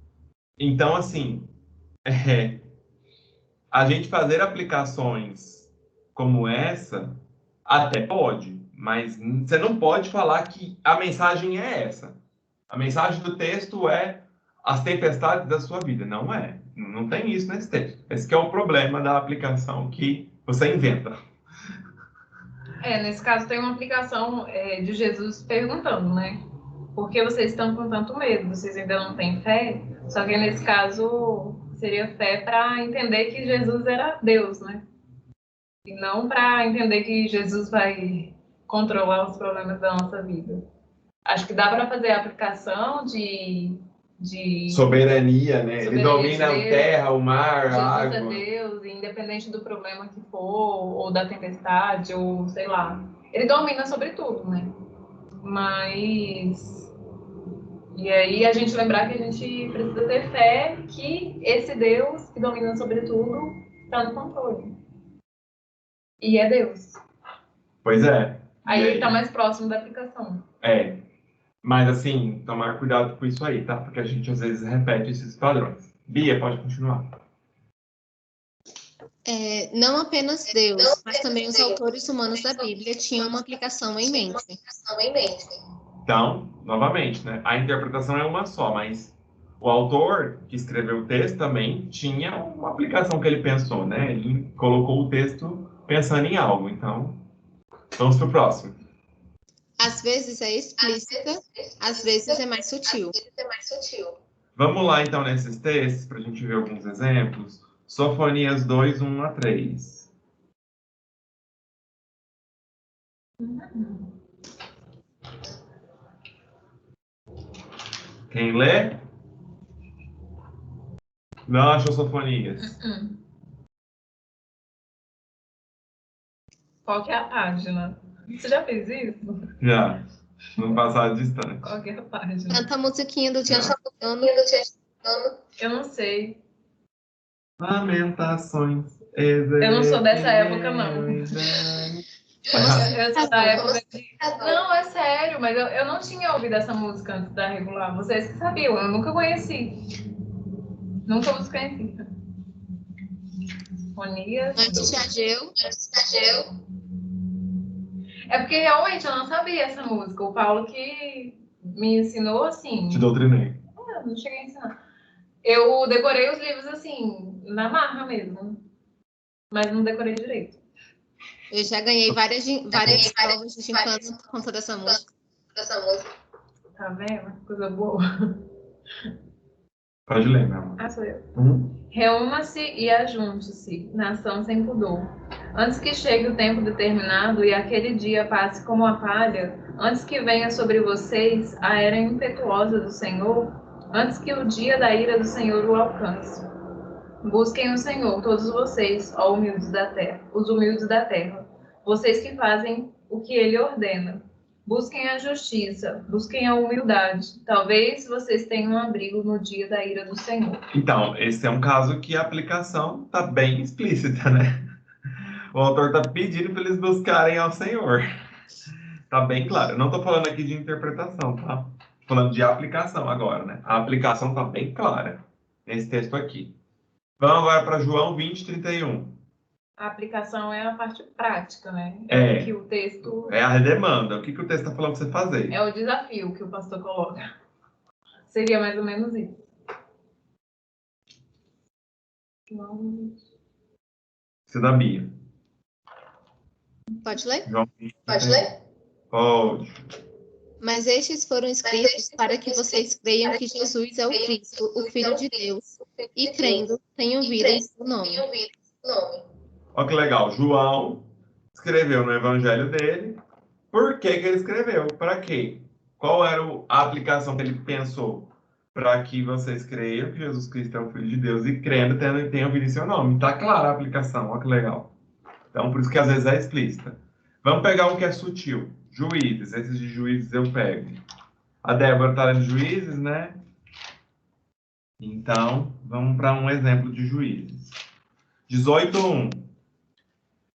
Então, assim, a gente fazer aplicações como essa até pode, mas você não pode falar que a mensagem é essa. A mensagem do texto é as tempestades da sua vida. Não é. Não tem isso nesse texto. Esse que é o problema da aplicação que você inventa. Nesse caso tem uma aplicação de Jesus perguntando, né? Por que vocês estão com tanto medo? Vocês ainda não têm fé? Só que nesse caso seria fé para entender que Jesus era Deus, né? E não para entender que Jesus vai controlar os problemas da nossa vida. Acho que dá para fazer a aplicação de soberania, né? Ele domina de a terra, o mar, a água. Jesus é Deus, independente do problema que for, ou da tempestade, ou sei lá. Ele domina sobre tudo, né? Mas... E aí a gente lembrar que a gente precisa ter fé que esse Deus que domina sobre tudo está no controle. E é Deus. Pois é. Aí ele está mais próximo da aplicação. Mas assim, tomar cuidado com isso aí, tá? Porque a gente às vezes repete esses padrões. Bia, pode continuar. Não apenas Deus, mas também os autores humanos da Bíblia tinham uma aplicação em mente. Então, novamente, né? A interpretação é uma só, mas o autor que escreveu o texto também tinha uma aplicação que ele pensou, né? Ele colocou o texto pensando em algo. Então, vamos para o próximo. Às vezes é explícita, às vezes é mais sutil. Vamos lá, então, nesses textos, para a gente ver alguns exemplos. Sofonias 2, 1 a 3. Quem lê? Não achou Sofonias? Qual que é a página? Você já fez isso? Já. No passado distante. Qualquer página. Canta a musiquinha do Diante do Ano. Eu não sei. Lamentações. Eu não sou dessa época, não. Como assim? Eu sou da época de... Não, é sério, mas eu não tinha ouvido essa música antes da regular. Vocês que sabiam, eu nunca conheci. Nunca os conheci. Onias. Antes de Ageu. É porque realmente eu não sabia essa música. O Paulo que me ensinou assim. Te doutrinei. Eu não cheguei a ensinar. Eu decorei os livros assim, na marra mesmo. Mas não decorei direito. Eu já ganhei várias provas de gincana por conta dessa música. Tá vendo? Coisa boa. Pode ler, meu amor. Ah, sou eu. Uhum. Reúna-se e ajunte-se, nação sem pudor. Antes que chegue o tempo determinado e aquele dia passe como a palha, antes que venha sobre vocês a era impetuosa do Senhor, antes que o dia da ira do Senhor o alcance. Busquem o Senhor, todos vocês, ó humildes da terra, os humildes da terra, vocês que fazem o que ele ordena. Busquem a justiça, busquem a humildade. Talvez vocês tenham um abrigo no dia da ira do Senhor. Então, esse é um caso que a aplicação está bem explícita, né? O autor está pedindo para eles buscarem ao Senhor. Está bem claro. Eu não estou falando aqui de interpretação, tá? Estou falando de aplicação agora, né? A aplicação está bem clara nesse texto aqui. Vamos agora para João 20:31. A aplicação é a parte prática, né? É. Que o texto É a demanda. O que o texto está falando para você fazer? é o desafio que o pastor coloca. Seria mais ou menos isso. Isso da Bia. Pode ler? João 20, Pode ler? Pode. Mas estes foram escritos para que vocês creiam que Jesus é o Cristo, o Filho de Deus, e crendo, tenham vida em seu nome. Olha que legal. João escreveu no evangelho dele. Por que ele escreveu? Para quê? Qual era a aplicação que ele pensou? Para que vocês creiam que Jesus Cristo é o Filho de Deus e crendo, tenham vida em seu nome. Está clara a aplicação. Olha que legal. Então, por isso que às vezes é explícita. Vamos pegar um que é sutil. Juízes. Esses de juízes eu pego. A Débora está lendo juízes, né? Então, vamos para um exemplo de juízes. 18:1.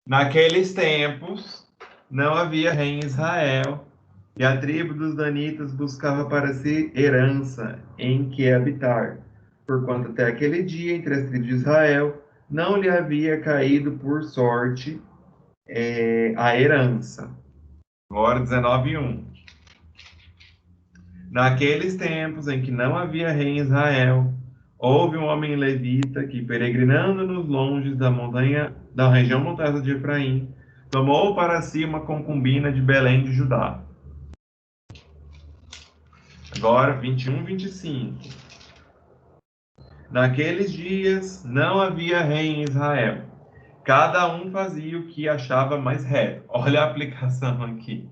Naqueles tempos, não havia rei em Israel, e a tribo dos danitas buscava para si herança em que habitar, porquanto até aquele dia, entre as tribos de Israel, não lhe havia caído por sorte a herança. Agora, 19:1. Naqueles tempos em que não havia rei em Israel, houve um homem levita que, peregrinando nos longes da região montanhosa de Efraim, tomou para si uma concubina de Belém de Judá. Agora, 21:25. Naqueles dias não havia rei em Israel. Cada um fazia o que achava mais reto. Olha a aplicação aqui.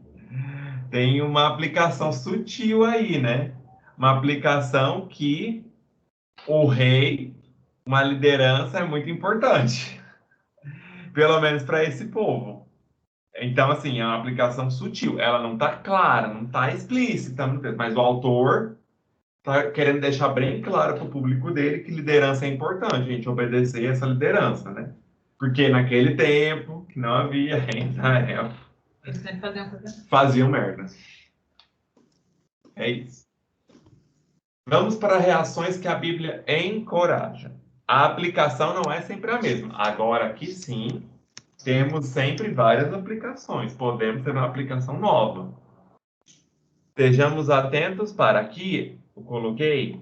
Tem uma aplicação sutil aí, né? Uma aplicação que o rei, uma liderança é muito importante. Pelo menos para esse povo. Então, assim, é uma aplicação sutil. Ela não está clara, não está explícita, mas o autor está querendo deixar bem claro para o público dele que liderança é importante, a gente obedecer essa liderança, né? Porque naquele tempo, que não havia em Israel, Eles devem fazer uma coisa. faziam merda. É isso. Vamos para reações que a Bíblia encoraja. A aplicação não é sempre a mesma. Agora, aqui sim, temos sempre várias aplicações. Podemos ter uma aplicação nova. Estejamos atentos para aqui, eu coloquei,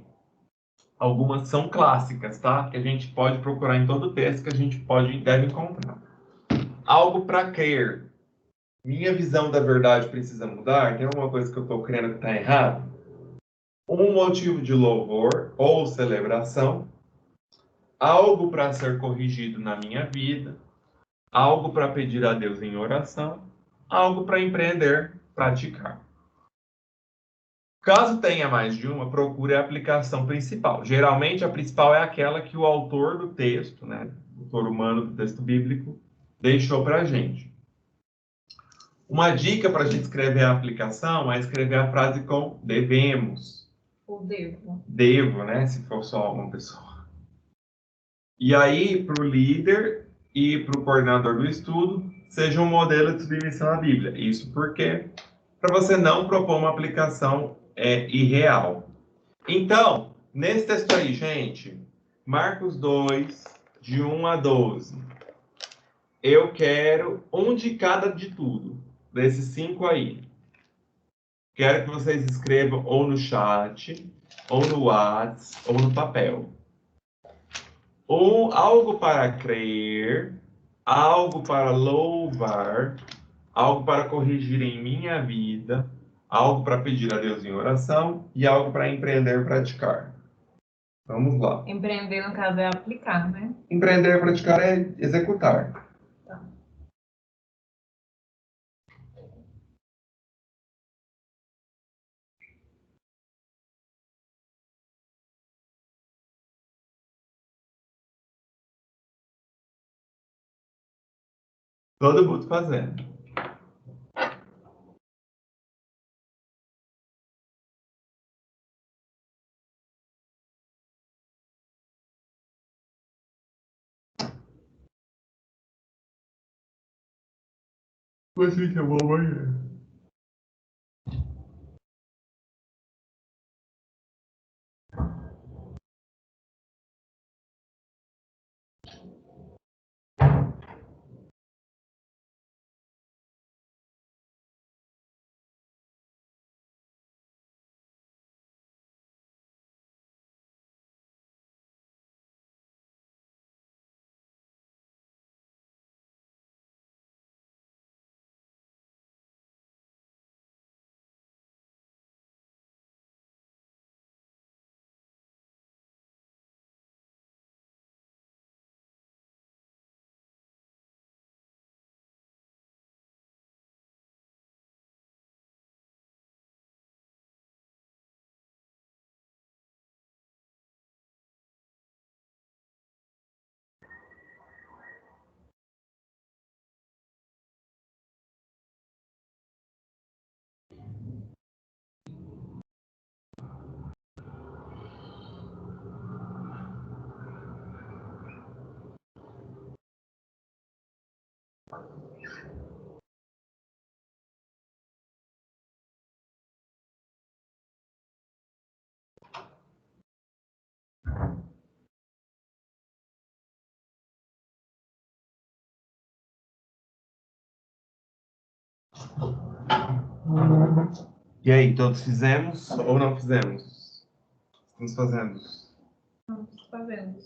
algumas são clássicas, tá? Que a gente pode procurar em todo o texto que a gente deve encontrar. Algo para crer. Minha visão da verdade precisa mudar? Tem alguma coisa que eu estou crendo que está errado? Um motivo de louvor ou celebração, algo para ser corrigido na minha vida, algo para pedir a Deus em oração, algo para empreender, praticar. Caso tenha mais de uma, procure a aplicação principal. Geralmente, a principal é aquela que o autor do texto, né, o autor humano do texto bíblico, deixou para a gente. Uma dica para a gente escrever a aplicação é escrever a frase com devemos. Ou devo. Devo, né? Se for só uma pessoa. E aí, para o líder e para o coordenador do estudo, seja um modelo de submissão à Bíblia. Isso porque para você não propor uma aplicação irreal. Então, nesse texto aí, gente, Marcos 2, de 1 a 12. Eu quero um de cada de tudo, desses 5 aí. Quero que vocês escrevam ou no chat, ou no WhatsApp, ou no papel. Ou algo para crer, algo para louvar, algo para corrigir em minha vida, algo para pedir a Deus em oração e algo para empreender e praticar. Vamos lá. Empreender, no caso, é aplicar, né? Empreender e praticar é executar. Tá. Todo mundo fazendo. Você chamou amanhã. E aí, todos fizemos ou não fizemos? Estamos fazendo. Estamos fazendo.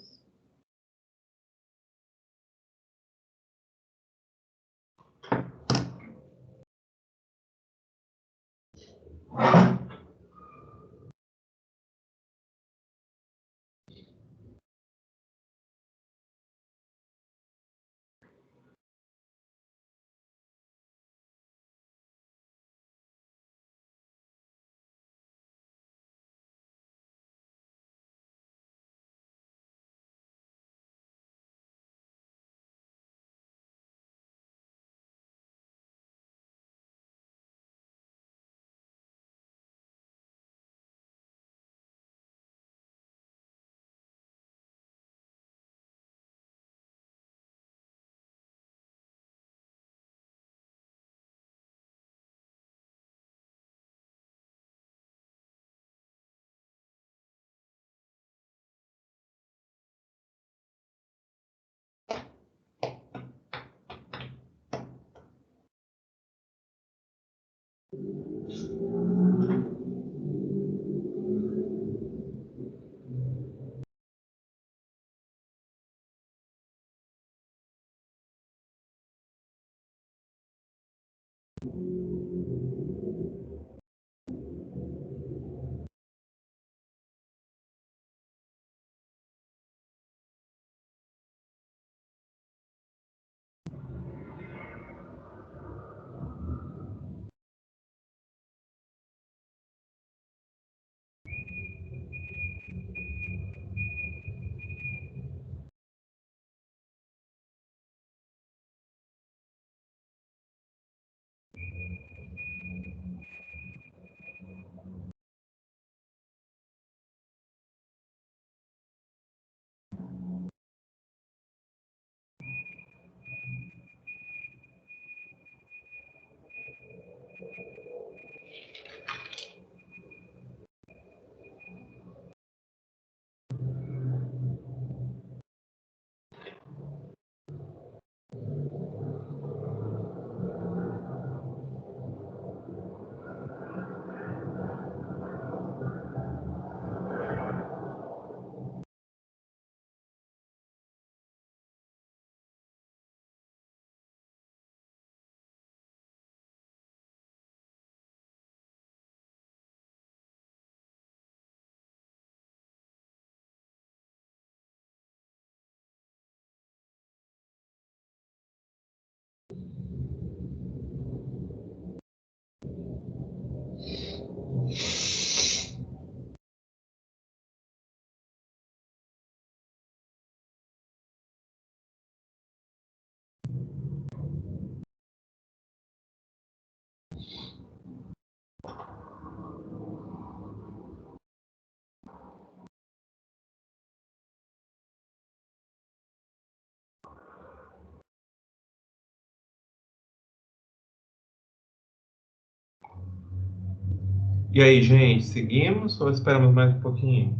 E aí, gente, seguimos ou esperamos mais um pouquinho?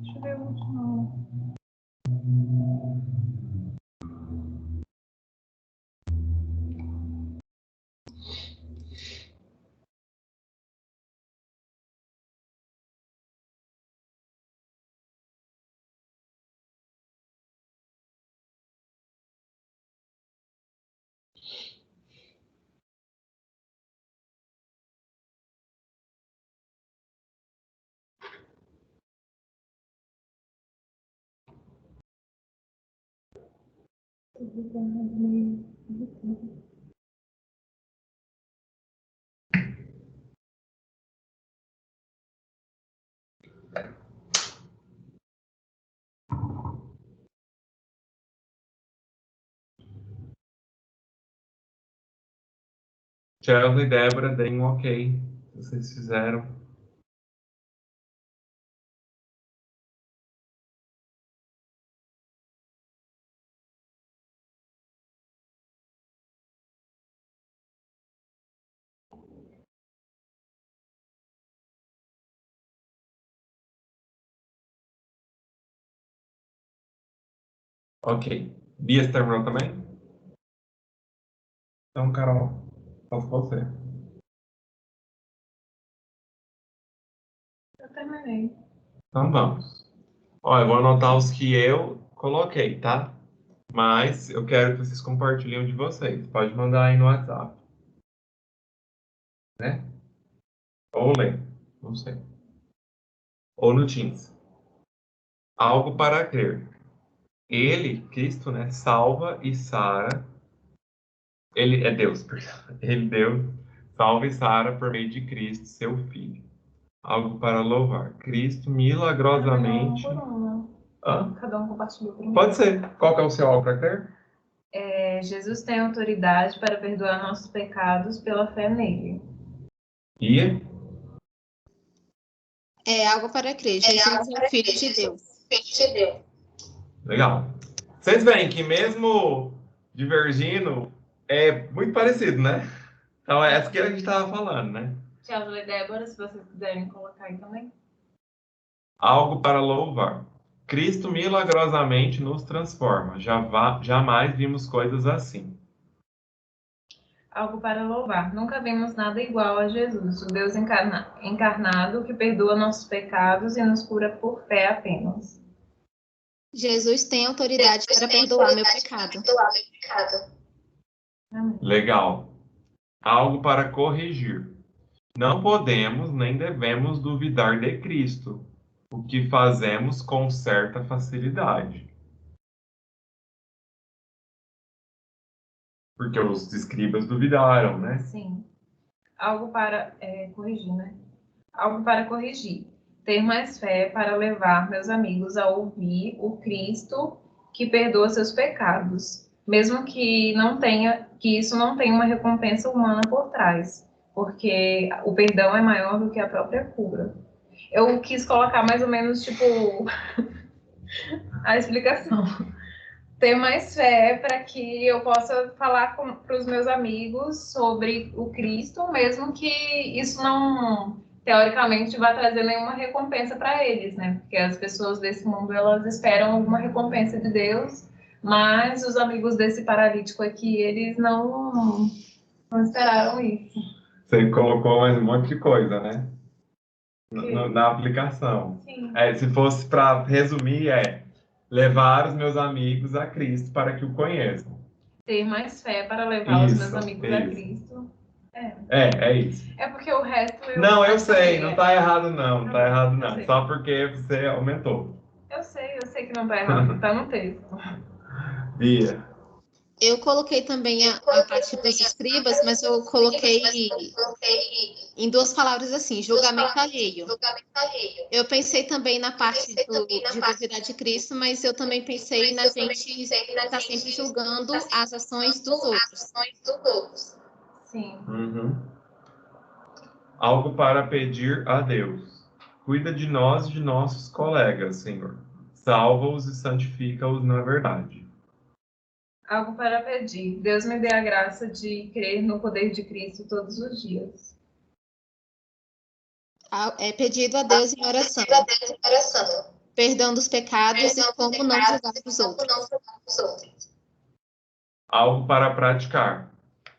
Deixa eu ver o último. Chelsea e Débora, deem um ok. Vocês fizeram. Ok. Bia, você terminou também? Então, Carol, posso você. Eu terminei. Então vamos. Olha, eu vou anotar os que eu coloquei, tá? Mas eu quero que vocês compartilhem o de vocês. Pode mandar aí no WhatsApp, né? Ou ler, não sei. Ou no Teams. Algo para crer. Ele, Cristo, né, salva e sara. Ele é Deus, perdão. Ele, Deus, salva e sara por meio de Cristo, seu Filho. Algo para louvar. Cristo milagrosamente. Cada um por uma. Hã? Cada um compartilhou por um. Pode ser. Qual que é o seu algo para crer? Jesus tem autoridade para perdoar nossos pecados pela fé nele. Ia? É algo para crer. Jesus é o Filho de Deus. Legal. Vocês veem que mesmo divergindo, é muito parecido, né? Então, é essa que a gente estava falando, né? Chelsea e Débora, se vocês quiserem colocar aí também. Algo para louvar. Cristo milagrosamente nos transforma. Jamais vimos coisas assim. Algo para louvar. Nunca vimos nada igual a Jesus, o Deus encarnado que perdoa nossos pecados e nos cura por fé apenas. Jesus tem autoridade para perdoar meu pecado. Amém. Legal. Algo para corrigir. Não podemos nem devemos duvidar de Cristo, o que fazemos com certa facilidade. Porque os escribas duvidaram, né? Sim. Algo para corrigir, né? Algo para corrigir. Ter mais fé para levar meus amigos a ouvir o Cristo que perdoa seus pecados, mesmo que isso não tenha uma recompensa humana por trás, porque o perdão é maior do que a própria cura. Eu quis colocar mais ou menos tipo a explicação. Ter mais fé para que eu possa falar para os meus amigos sobre o Cristo, mesmo que isso não, teoricamente, vá trazer nenhuma recompensa para eles, né? Porque as pessoas desse mundo, elas esperam alguma recompensa de Deus, mas os amigos desse paralítico aqui, eles não esperaram isso. Você colocou mais um monte de coisa, né? Na aplicação. Sim. Se fosse para resumir, levar os meus amigos a Cristo para que o conheçam. Ter mais fé para levar os meus Isso, amigos a isso. Cristo. É isso. É porque o resto eu Não, eu acho sei, que não tá errado não, não tá Tá errado bom, não. eu sei. Só porque você aumentou. Eu sei que não tá errado, tá no texto. Bia, Eu coloquei também a parte dos escribas, mas eu coloquei em duas palavras assim, julgamento alheio. Eu pensei também na parte de duvidar de Cristo, mas eu também pensei na gente estar sempre julgando as ações dos outros. Sim. Algo para pedir a Deus. Cuida de nós e de nossos colegas, Senhor. Salva-os e santifica-os na verdade. Algo para pedir. Deus me dê a graça de crer no poder de Cristo todos os dias. É pedido a Deus em oração, perdão dos pecados e como não julgar os outros. Algo para praticar.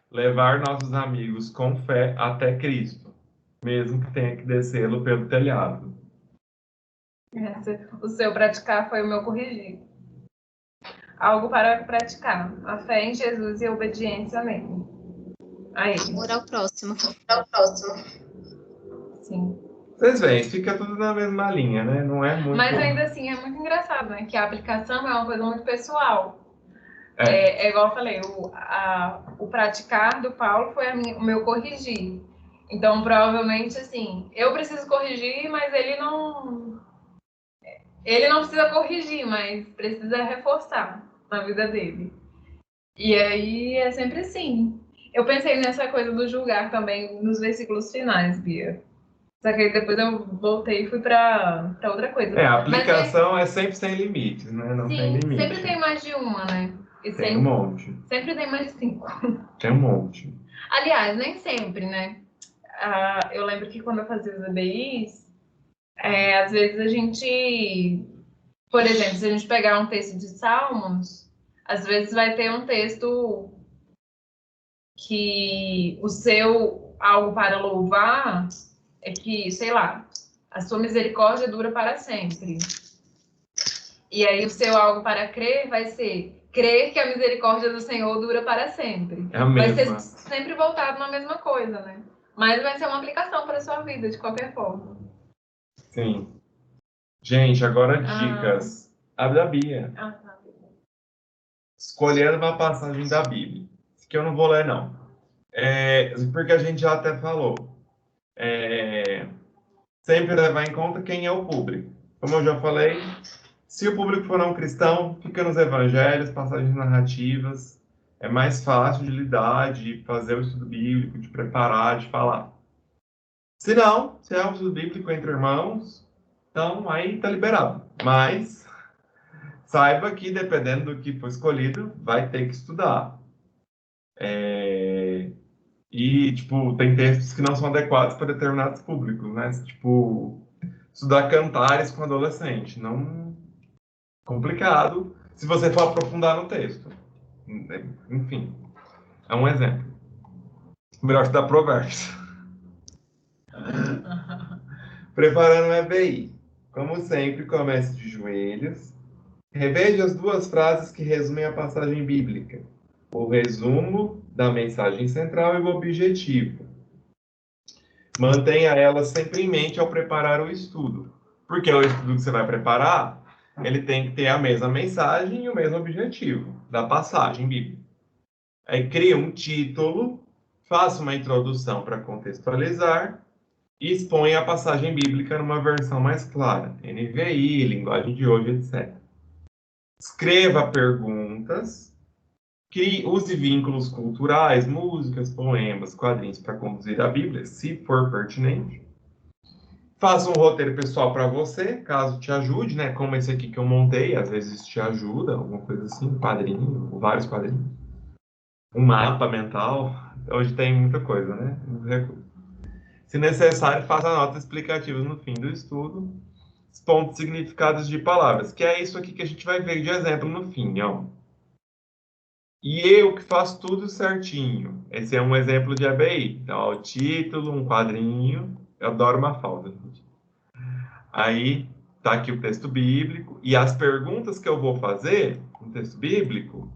Levar nossos amigos com fé até Cristo, mesmo que tenha que descê-lo pelo telhado. O seu praticar foi o meu corrigir. Algo para praticar. A fé em Jesus e a obediência nele. A ele. Amor ao próximo. Sim. Vocês veem, fica tudo na mesma linha, né? Não é muito... Mas ainda assim é muito engraçado, né? Que a aplicação é uma coisa muito pessoal. É igual eu falei, o praticar do Paulo foi o meu corrigir. Então, provavelmente, assim, eu preciso corrigir, mas ele não precisa corrigir, mas precisa reforçar na vida dele. E aí é sempre assim. Eu pensei nessa coisa do julgar também nos versículos finais, Bia. Só que aí depois eu voltei e fui para outra coisa. A aplicação é sempre sem limites, né? Não tem limite. Sempre tem mais de uma, né? E tem um monte. Sempre tem mais de 5. Tem um monte. Aliás, nem sempre, né? Eu lembro que quando eu fazia os ABIs, às vezes a gente... Por exemplo, se a gente pegar um texto de Salmos, às vezes vai ter um texto que o seu algo para louvar é que, sei lá, a sua misericórdia dura para sempre. E aí o seu algo para crer vai ser crer que a misericórdia do Senhor dura para sempre. É a mesma. Vai ser sempre voltado na mesma coisa, né? Mas vai ser uma aplicação para a sua vida, de qualquer forma. Sim. Gente, agora dicas. Abre a Bíblia. Tá. Escolhendo uma passagem da Bíblia. Isso que eu não vou ler, não. Porque a gente já até falou. Sempre levar em conta quem é o público. Como eu já falei, se o público for não cristão, fica nos evangelhos, passagens narrativas. É mais fácil de lidar, de fazer o estudo bíblico, de preparar, de falar. Se não, se é um estudo bíblico entre irmãos, então aí tá liberado. Mas saiba que, dependendo do que for escolhido, vai ter que estudar. E, tipo, tem textos que não são adequados para determinados públicos, né? Tipo, estudar cantares com adolescente. Não... Complicado se você for aprofundar no texto. Enfim, é um exemplo. Melhor estudar provérbios. Preparando o EBI. Como sempre, comece de joelhos. Reveja as duas frases que resumem a passagem bíblica. O resumo da mensagem central e o objetivo. Mantenha elas sempre em mente ao preparar o estudo. Porque o estudo que você vai preparar, ele tem que ter a mesma mensagem e o mesmo objetivo da passagem bíblica. Aí cria um título, faça uma introdução para contextualizar e exponha a passagem bíblica numa versão mais clara. NVI, linguagem de hoje, etc. Escreva perguntas, use vínculos culturais, músicas, poemas, quadrinhos para conduzir a Bíblia, se for pertinente. Faça um roteiro pessoal para você, caso te ajude, né? Como esse aqui que eu montei, às vezes te ajuda, alguma coisa assim, um quadrinho, vários quadrinhos. Um mapa mental. Hoje tem muita coisa, né? Se necessário, faça notas explicativas no fim do estudo. Os pontos significados de palavras, que é isso aqui que a gente vai ver de exemplo no fim, ó. E eu que faço tudo certinho. Esse é um exemplo de ABI. Então, ó, o título, um quadrinho. Eu adoro uma falda. Aí, tá aqui o texto bíblico. E as perguntas que eu vou fazer no texto bíblico.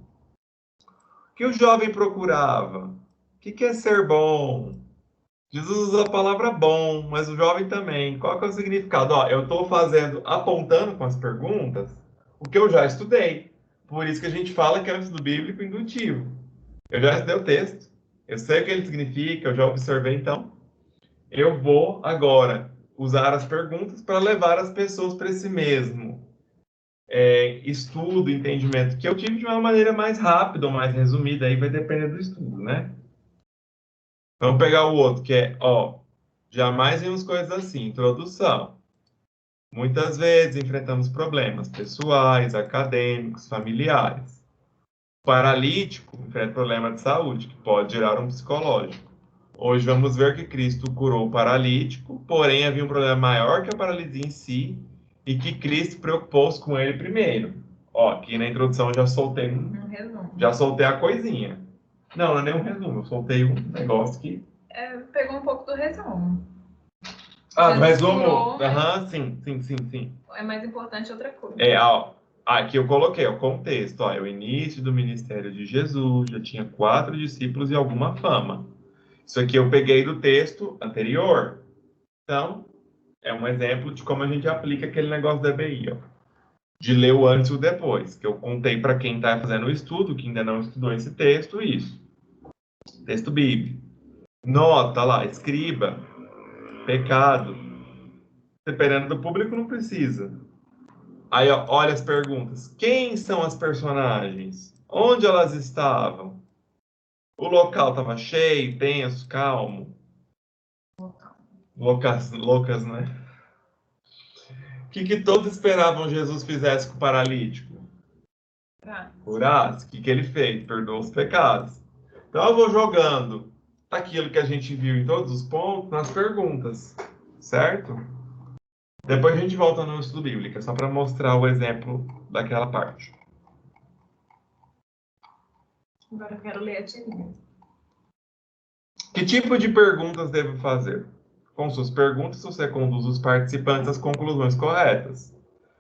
O que o jovem procurava? O que é ser bom? Jesus usa a palavra bom, mas o jovem também. Qual que é o significado? Ó, eu estou apontando com as perguntas, o que eu já estudei. Por isso que a gente fala que é um estudo bíblico indutivo. Eu já estudei o texto, eu sei o que ele significa, eu já observei, então. Eu vou agora usar as perguntas para levar as pessoas para esse mesmo estudo, entendimento que eu tive de uma maneira mais rápida ou mais resumida, aí vai depender do estudo, né? Vamos pegar o outro, que é, ó, jamais vimos coisas assim, introdução. Muitas vezes enfrentamos problemas pessoais, acadêmicos, familiares. O paralítico enfrenta problema de saúde, que pode gerar um psicológico. Hoje vamos ver que Cristo curou o paralítico, porém havia um problema maior que a paralisia em si e que Cristo preocupou-se com ele primeiro. Ó, aqui na introdução eu já soltei Um resumo. já soltei a coisinha. Não é nem um resumo, eu soltei um negócio que... Pegou um pouco do resumo. Ah, Jesus resumo. curou, mas Aham, sim. é mais importante outra coisa. Ó, aqui eu coloquei o contexto. Ó, é o início do ministério de Jesus, já tinha 4 discípulos e alguma fama. Isso aqui eu peguei do texto anterior. Então, é um exemplo de como a gente aplica aquele negócio da EBI, ó. De ler o antes e o depois, que eu contei para quem está fazendo o estudo, que ainda não estudou esse texto, isso. Texto bíblico. Nota lá, escriba, pecado. Dependendo do público, não precisa. Aí, ó, olha as perguntas. Quem são as personagens? Onde elas estavam? O local estava cheio, tenso, calmo? Loucas, né? O que todos esperavam Jesus fizesse com o paralítico? Curasse. O que ele fez? Perdoou os pecados. Então eu vou jogando aquilo que a gente viu em todos os pontos nas perguntas, certo? Depois a gente volta no estudo bíblico, só para mostrar o exemplo daquela parte. Agora eu quero ler a tirinha. Que tipo de perguntas devo fazer? Com suas perguntas, você conduz os participantes às conclusões corretas.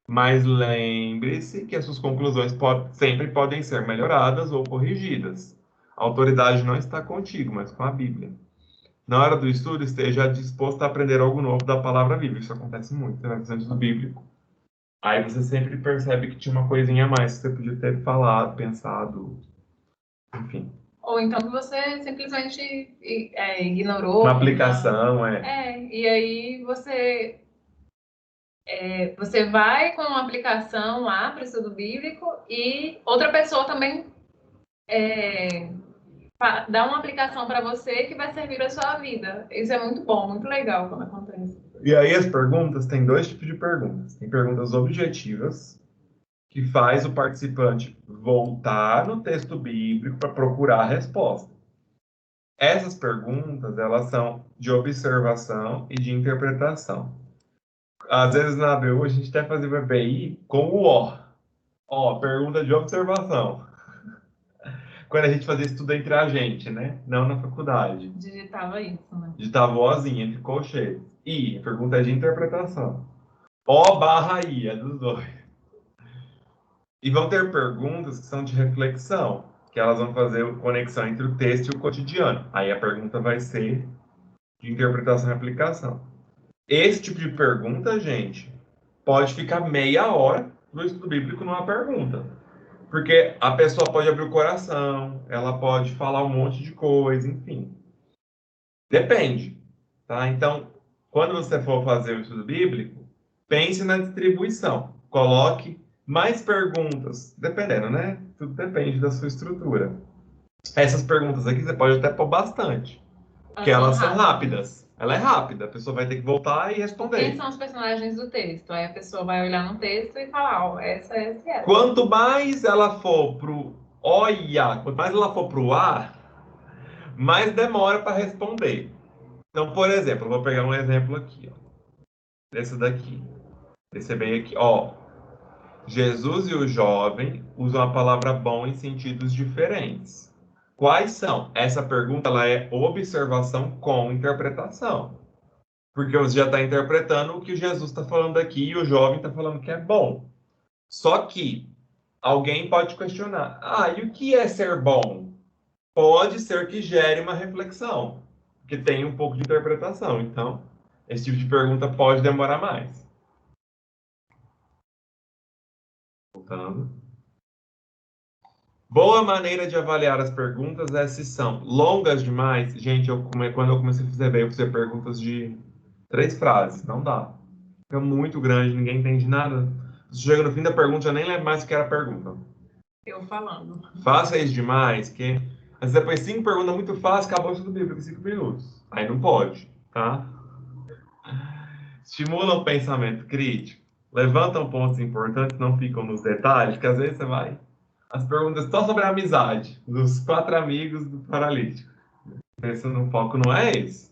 Mas lembre-se que as suas conclusões sempre podem ser melhoradas ou corrigidas. A autoridade não está contigo, mas com a Bíblia. Na hora do estudo, esteja disposto a aprender algo novo da palavra bíblica. Isso acontece muito, né? No estudo bíblico. Aí você sempre percebe que tinha uma coisinha a mais que você podia ter falado, pensado, enfim. Ou então que você simplesmente ignorou. Uma aplicação, e aí você vai com uma aplicação lá para o estudo bíblico e outra pessoa também dá uma aplicação para você que vai servir para a sua vida. Isso é muito bom, muito legal quando acontece. E aí as perguntas, tem 2 tipos de perguntas. Tem perguntas objetivas, que faz o participante voltar no texto bíblico para procurar a resposta. Essas perguntas, elas são de observação e de interpretação. Às vezes na ABU a gente até fazia o EBI com o O. Ó, pergunta de observação. Quando a gente fazia estudo entre a gente, né? Não na faculdade. Digitava isso, né? Digitava Ozinha entre colchetes. I, pergunta de interpretação. O/I, é dos dois. E vão ter perguntas que são de reflexão, que elas vão fazer conexão entre o texto e o cotidiano. Aí a pergunta vai ser de interpretação e aplicação. Esse tipo de pergunta, gente, pode ficar meia hora no estudo bíblico numa pergunta. Porque a pessoa pode abrir o coração, ela pode falar um monte de coisa, enfim. Depende, tá? Então, quando você for fazer o estudo bíblico, pense na distribuição. Coloque mais perguntas, dependendo, né? Tudo depende da sua estrutura. Essas perguntas aqui você pode até pôr bastante, porque elas são rápidas. Ela é rápida, a pessoa vai ter que voltar e responder. Quem são os personagens do texto? Aí a pessoa vai olhar no texto e falar, ó, essa. Quanto mais ela for pro O e A, quanto mais ela for pro A, mais demora para responder. Então, por exemplo, eu vou pegar um exemplo aqui, ó. Esse daqui. Esse bem aqui, ó. Jesus e o jovem usam a palavra bom em sentidos diferentes. Quais são? Essa pergunta ela é observação com interpretação. Porque você já está interpretando o que Jesus está falando aqui e o jovem está falando que é bom. Só que alguém pode questionar. Ah, e o que é ser bom? Pode ser que gere uma reflexão, que tem um pouco de interpretação. Então, esse tipo de pergunta pode demorar mais. Voltando. Boa maneira de avaliar as perguntas é se são longas demais. Gente, quando eu comecei a fazer eu fiz perguntas de 3 frases. Não dá. É muito grande, ninguém entende nada. Você chega no fim da pergunta, já nem lembra mais o que era a pergunta. Eu falando. Faça isso demais, que às vezes depois 5 perguntas muito fácil, acabou o estudo bíblico em 5 minutos. Aí não pode, tá? Estimulam o pensamento crítico. Levantam pontos importantes, não ficam nos detalhes, que às vezes você vai... As perguntas só sobre a amizade dos 4 amigos do paralítico. O foco não é esse.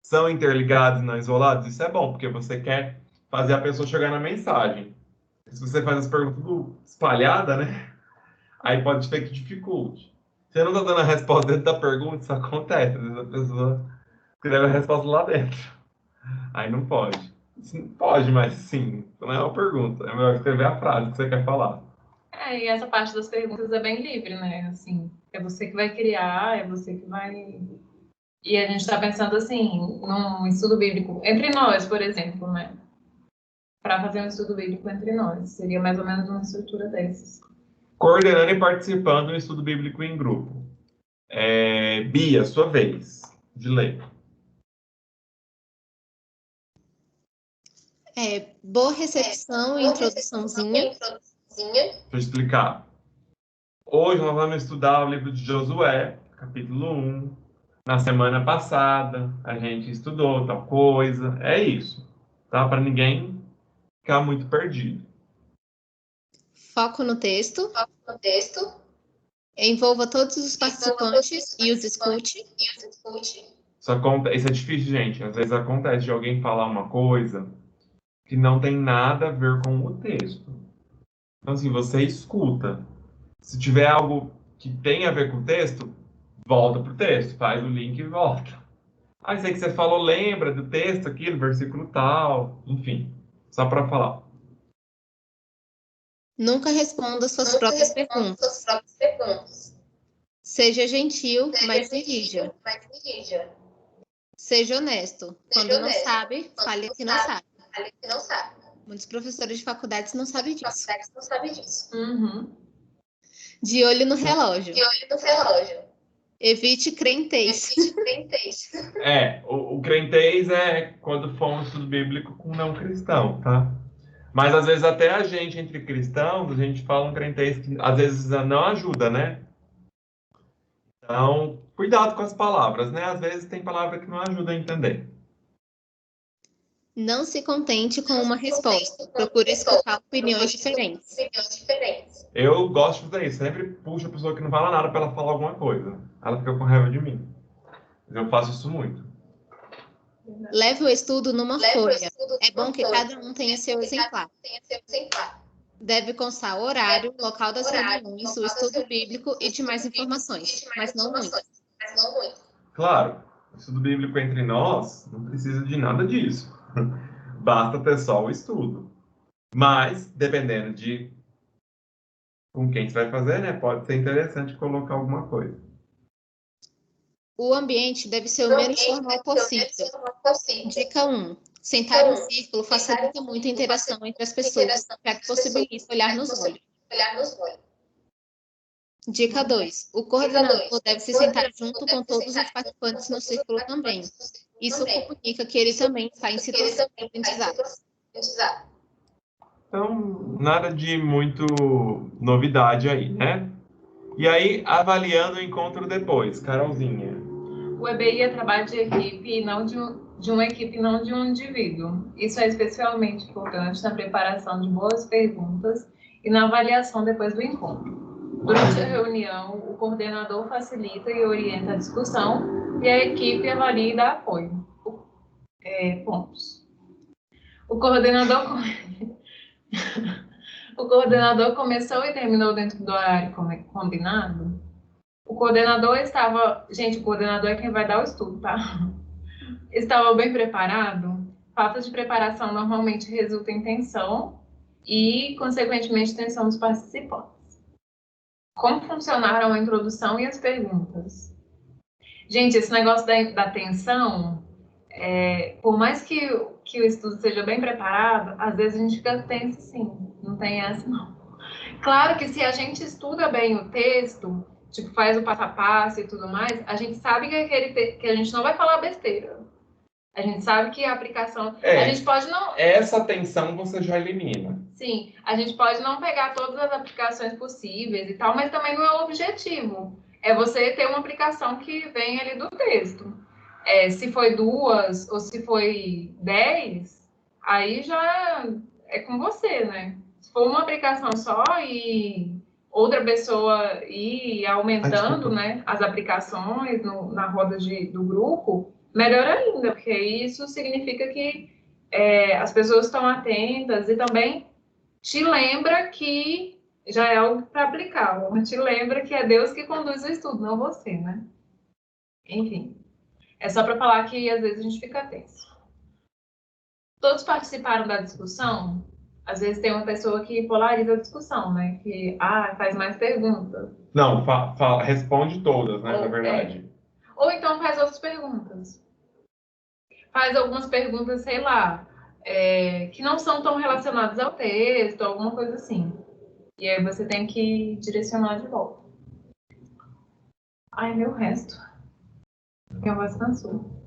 São interligados e não isolados? Isso é bom, porque você quer fazer a pessoa chegar na mensagem. Se você faz as perguntas tudo espalhada, né? Aí pode ser que dificulte. Você não está dando a resposta dentro da pergunta, isso acontece. Às vezes a pessoa escreve a resposta lá dentro. Aí não pode. Pode, mas sim, não é uma pergunta. É melhor escrever a frase que você quer falar. E essa parte das perguntas é bem livre, né? Assim, é você que vai criar, é você que vai... E a gente está pensando, assim, num estudo bíblico entre nós, por exemplo, né? Para fazer um estudo bíblico entre nós. Seria mais ou menos uma estrutura dessas. Coordenando e participando do estudo bíblico em grupo. Bia, sua vez de ler. Boa recepção e introduçãozinha. Deixa eu explicar. Hoje nós vamos estudar o livro de Josué, capítulo 1. Na semana passada, a gente estudou tal coisa. É isso, tá? Para ninguém ficar muito perdido. Foco no texto. Envolva todos os participantes e os escute. Isso é difícil, gente. Às vezes acontece de alguém falar uma coisa que não tem nada a ver com o texto. Então, assim, você escuta. Se tiver algo que tem a ver com o texto, volta pro texto, faz o link e volta. Ah, sei que você falou, lembra do texto aqui, do versículo tal, enfim, só para falar. Nunca responda suas próprias perguntas. Seja gentil, mas dirija. Seja honesto. Quando não sabe, fale que não sabe. Muitos professores de faculdades não sabem disso. Uhum. De olho no relógio. Evite crentez. O crentez é quando for um estudo bíblico com não cristão, tá? Mas às vezes até a gente, entre cristãos, a gente fala um crentez que às vezes não ajuda, né? Então, cuidado com as palavras, né? Às vezes tem palavra que não ajuda a entender. Não se contente com uma resposta. Procure escutar opiniões diferentes. Eu gosto de fazer isso. Sempre puxo a pessoa que não fala nada para ela falar alguma coisa. Ela fica com raiva de mim. Eu faço isso muito. Leve o estudo numa folha. É bom que cada um tenha seu exemplar. Deve constar o horário, local das reuniões, o estudo bíblico e demais informações, mas não muitas. Claro, o estudo bíblico entre nós não precisa de nada disso. Basta ter só o estudo. Mas, dependendo de com quem você vai fazer, né? Pode ser interessante colocar alguma coisa. O ambiente deve ser o menos formal possível. Dica 1. Sentar em círculo facilita muito a interação entre as pessoas, já que possibilita olhar nos olhos. Dica 2. O coordenador deve se sentar junto com todos os participantes no círculo também. Isso comunica que ele também está em situação de aprendizado. Então, nada de muito novidade aí, né? E aí, avaliando o encontro depois, Carolzinha. O EBI é trabalho de equipe e não de uma equipe, não de um indivíduo. Isso é especialmente importante na preparação de boas perguntas e na avaliação depois do encontro. Durante a reunião, o coordenador facilita e orienta a discussão e a equipe avalia e dá apoio. Pontos. O coordenador começou e terminou dentro do horário combinado. O coordenador estava... Gente, o coordenador é quem vai dar o estudo, tá? Estava bem preparado? Falta de preparação normalmente resulta em tensão e, consequentemente, tensão dos participantes. Como funcionaram a introdução e as perguntas? Gente, esse negócio da tensão, por mais que o estudo seja bem preparado, às vezes a gente fica tenso, sim. Não tem essa, não. Claro que se a gente estuda bem o texto, tipo, faz o passo a passo e tudo mais, a gente sabe que a gente não vai falar besteira. A gente sabe que a aplicação... a gente pode não... Essa tensão você já elimina. Sim, a gente pode não pegar todas as aplicações possíveis e tal, mas também não é o objetivo. É você ter uma aplicação que vem ali do texto. Se foi 2 ou se foi 10, aí já é com você, né? Se for uma aplicação só e outra pessoa ir aumentando, né, as aplicações na roda do grupo, melhor ainda, porque isso significa que as pessoas estão atentas e também te lembra que já é algo para aplicar, te lembra que é Deus que conduz o estudo, não você, né? Enfim, é só para falar que às vezes a gente fica tenso. Todos participaram da discussão? Às vezes tem uma pessoa que polariza a discussão, né? Que faz mais perguntas. Não, responde todas, né, na verdade. Ou então faz outras perguntas. Faz algumas perguntas, sei lá, que não são tão relacionadas ao texto, alguma coisa assim. E aí você tem que direcionar de volta. Ai, meu resto. Minha voz cansou.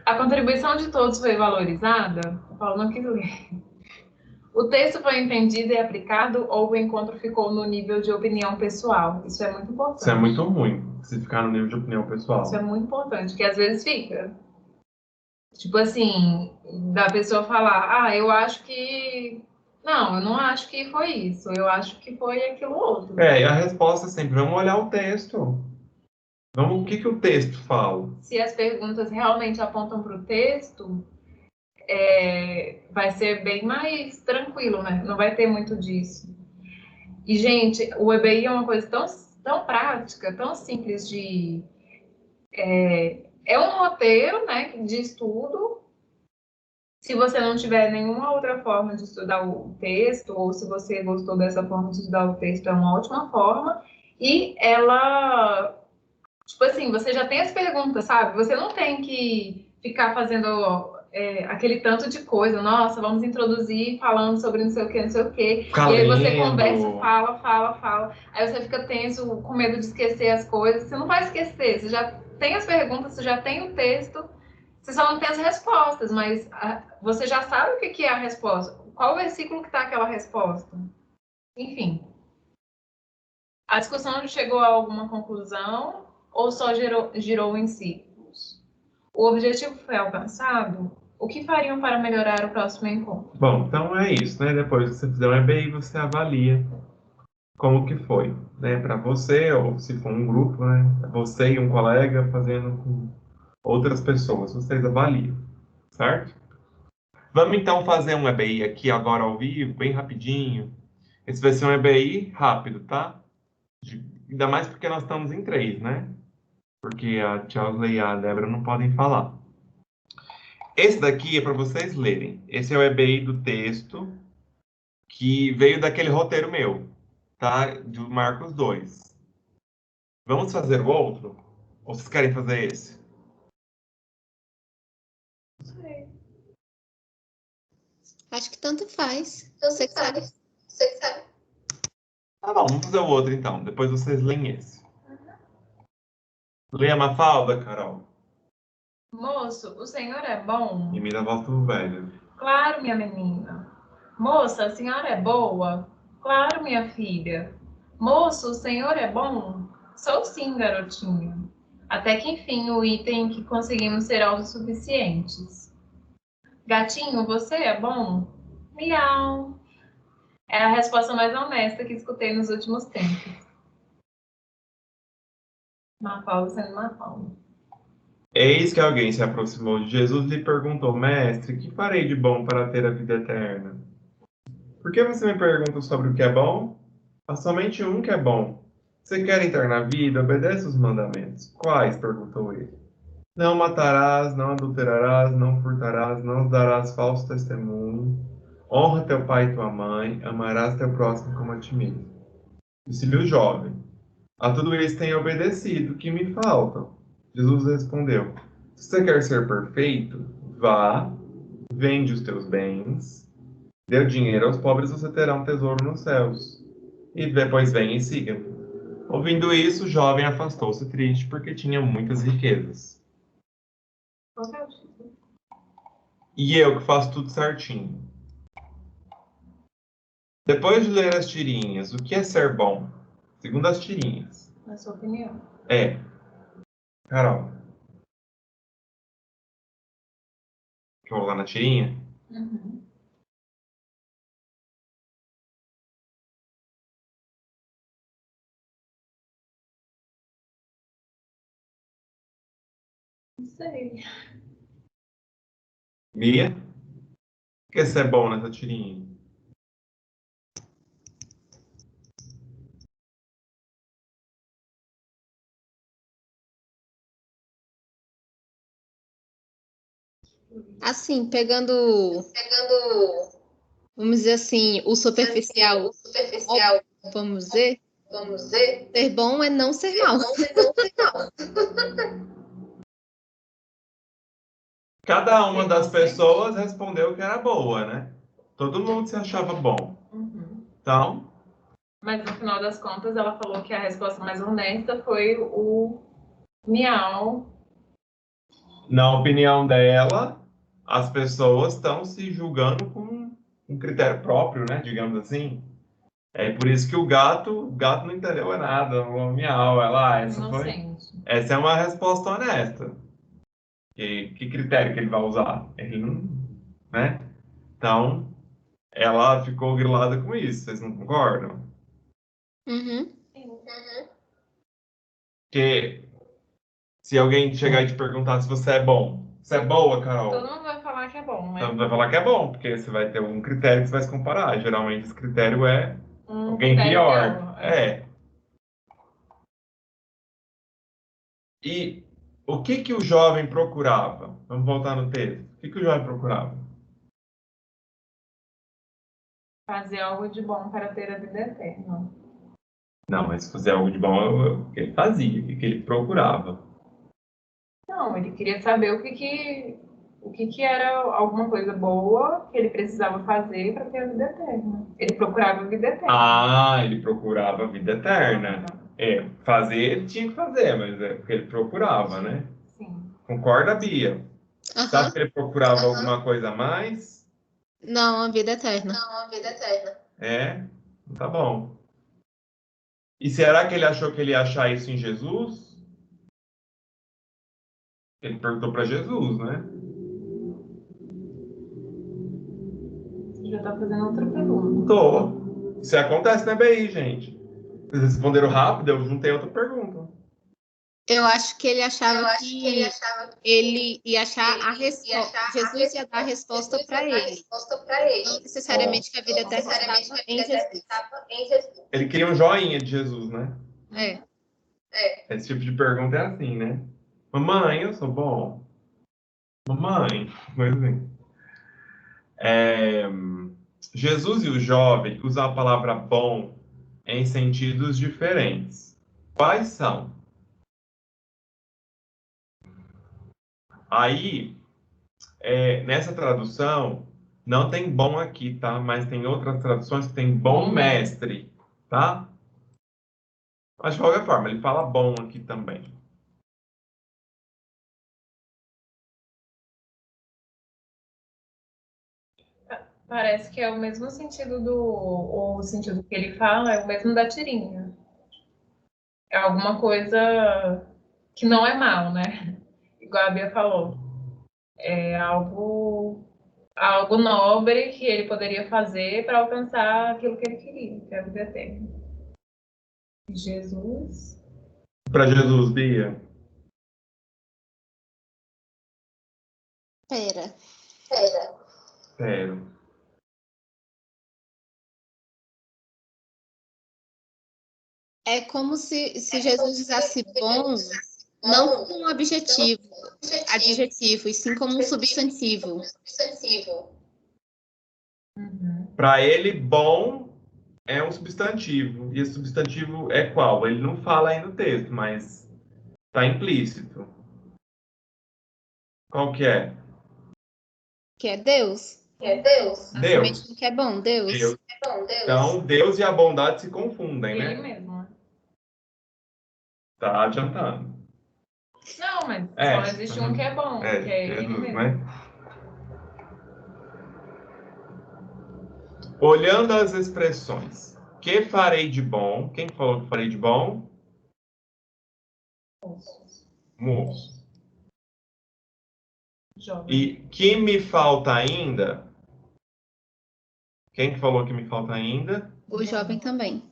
A contribuição de todos foi valorizada? O Paulo não quis ler. O texto foi entendido e aplicado ou o encontro ficou no nível de opinião pessoal? Isso é muito importante. Isso é muito ruim, se ficar no nível de opinião pessoal. Isso é muito importante, que às vezes fica. Tipo assim, da pessoa falar, eu acho que... Não, eu não acho que foi isso, eu acho que foi aquilo outro. E a resposta é sempre, vamos olhar o texto. O que o texto fala? Se as perguntas realmente apontam para o texto, vai ser bem mais tranquilo, né? Não vai ter muito disso. E, gente, o EBI é uma coisa tão prática, tão simples de... É um roteiro, né, de estudo. Se você não tiver nenhuma outra forma de estudar o texto, ou se você gostou dessa forma de estudar o texto, é uma ótima forma. E ela... Tipo assim, você já tem as perguntas, sabe? Você não tem que ficar fazendo aquele tanto de coisa. Nossa, vamos introduzir falando sobre não sei o que, não sei o que. E aí você conversa, fala. Aí você fica tenso, com medo de esquecer as coisas. Você não vai esquecer, você já tem as perguntas, você já tem o texto, você só não tem as respostas, mas você já sabe o que é a resposta. Qual versículo que está aquela resposta? Enfim. A discussão chegou a alguma conclusão ou só girou em círculos? O objetivo foi alcançado? O que fariam para melhorar o próximo encontro? Bom, então é isso, né? Depois que você fizer um EBI, você avalia como que foi, né? Para você, ou se for um grupo, né? Você e um colega fazendo com outras pessoas, vocês avaliam, certo? Vamos então fazer um EBI aqui agora ao vivo, bem rapidinho. Esse vai ser um EBI rápido, tá? Ainda mais porque nós estamos em três, né? Porque a Chelsea e a Débora não podem falar. Esse daqui é para vocês lerem. Esse é o EBI do texto que veio daquele roteiro meu, tá? Do Marcos 2. Vamos fazer o outro? Ou vocês querem fazer esse? Acho que tanto faz. Você que sabe. Tá bom, vamos fazer o outro então. Depois vocês leem esse. Leia a Mafalda, Carol. Moço, o senhor é bom? Imita a voz do velho. Claro, minha menina. Moça, a senhora é boa? Claro, minha filha. Moço, o senhor é bom? Sou sim, garotinho. Até que enfim o item que conseguimos ser autossuficientes. Gatinho, você é bom? Miau. É a resposta mais honesta que escutei nos últimos tempos. Mafalda sendo Mafalda. Eis que alguém se aproximou de Jesus e lhe perguntou: Mestre, que farei de bom para ter a vida eterna? Por que você me pergunta sobre o que é bom? Há somente um que é bom. Se quer entrar na vida, obedece os mandamentos. Quais? Perguntou ele. Não matarás, não adulterarás, não furtarás, não darás falso testemunho. Honra teu pai e tua mãe, amarás teu próximo como a ti mesmo. Disse-lhe o jovem: A tudo isso tenho obedecido, que me faltam? Jesus respondeu: Se você quer ser perfeito, vá, vende os teus bens, dê o dinheiro aos pobres, você terá um tesouro nos céus. E depois vem e siga. Ouvindo isso, o jovem afastou-se triste porque tinha muitas riquezas. E eu que faço tudo certinho. Depois de ler as tirinhas, o que é ser bom? Segundo as tirinhas. Na sua opinião. Carol. Que eu vou lá na tirinha? Uhum. sei. Bia? Por que você é bom nessa tirinha? Assim, vamos dizer assim, o superficial, vamos dizer, ser bom é não ser mal. Cada uma das pessoas respondeu que era boa, né? Todo mundo se achava bom. Então, Mas no final das contas, ela falou que a resposta mais honesta foi o miau. na opinião dela, as pessoas estão se julgando com um critério próprio, né? Digamos assim. É por isso que o gato não entendeu nada, o miau, ela, Inocente. essa é uma resposta honesta. Que critério que ele vai usar? Ele não, né? Então, ela ficou grilada com isso, vocês não concordam? Uhum. Porque se alguém chegar e te perguntar se você é bom, você é boa, Carol? Todo mundo vai falar que é bom, né? Então vai falar que é bom, porque você vai ter um critério que você vai se comparar. Geralmente esse critério é alguém critério pior. E o que que o jovem procurava? Vamos voltar no texto. O que que o jovem procurava? Fazer algo de bom para ter a vida eterna. Não, mas se fizer algo de bom, o que ele fazia, o que ele procurava. Não, ele queria saber o que era alguma coisa boa que ele precisava fazer para ter a vida eterna. Ele procurava a vida eterna. Ah, ele procurava a vida eterna. É, fazer ele tinha que fazer, mas é porque ele procurava, né? Sim. Concorda, Bia? Você acha que ele procurava alguma coisa a mais? Não, a vida eterna. É? Tá bom. E será que ele achou que ele ia achar isso em Jesus? Ele perguntou para Jesus, né? Você já está fazendo outra pergunta. Tô. Isso acontece na BI, gente. Vocês responderam rápido, eu juntei outra pergunta. Eu acho que ele achava que ele ia achar a resposta. Jesus ia dar a resposta para ele. Não necessariamente que a vida eterna estava em Jesus. Ele queria um joinha de Jesus, né? É. Esse tipo de pergunta é assim, né? Mamãe, eu sou bom. Mamãe, coisa assim. Jesus e o jovem usam a palavra bom em sentidos diferentes. Quais são? Aí, nessa tradução, não tem bom aqui, tá? Mas tem outras traduções que tem bom mestre, tá? Mas de qualquer forma, ele fala bom aqui também. Parece que é o mesmo sentido o sentido que ele fala é o mesmo da tirinha. É alguma coisa que não é mal, né? Igual a Bia falou. É algo nobre que ele poderia fazer para alcançar aquilo que ele queria, que é a vida eterna. Jesus. Para Jesus, Bia. Pera. Sério. É como se Jesus usasse bom não como um adjetivo, e sim como um substantivo. Para ele, bom é um substantivo. E esse substantivo é qual? Ele não fala aí no texto, mas está implícito. Qual que é? Que é Deus. Deus. Assim, que é bom, Deus. Então, Deus e a bondade se confundem, Ele né? mesmo, né? Tá adiantando. Não, mas só existe um que é bom, que é ele Jesus, mesmo. né? Olhando as expressões, que farei de bom? Quem falou que farei de bom? Moço. Jovem. E que me falta ainda? Quem que falou que me falta ainda? O jovem também.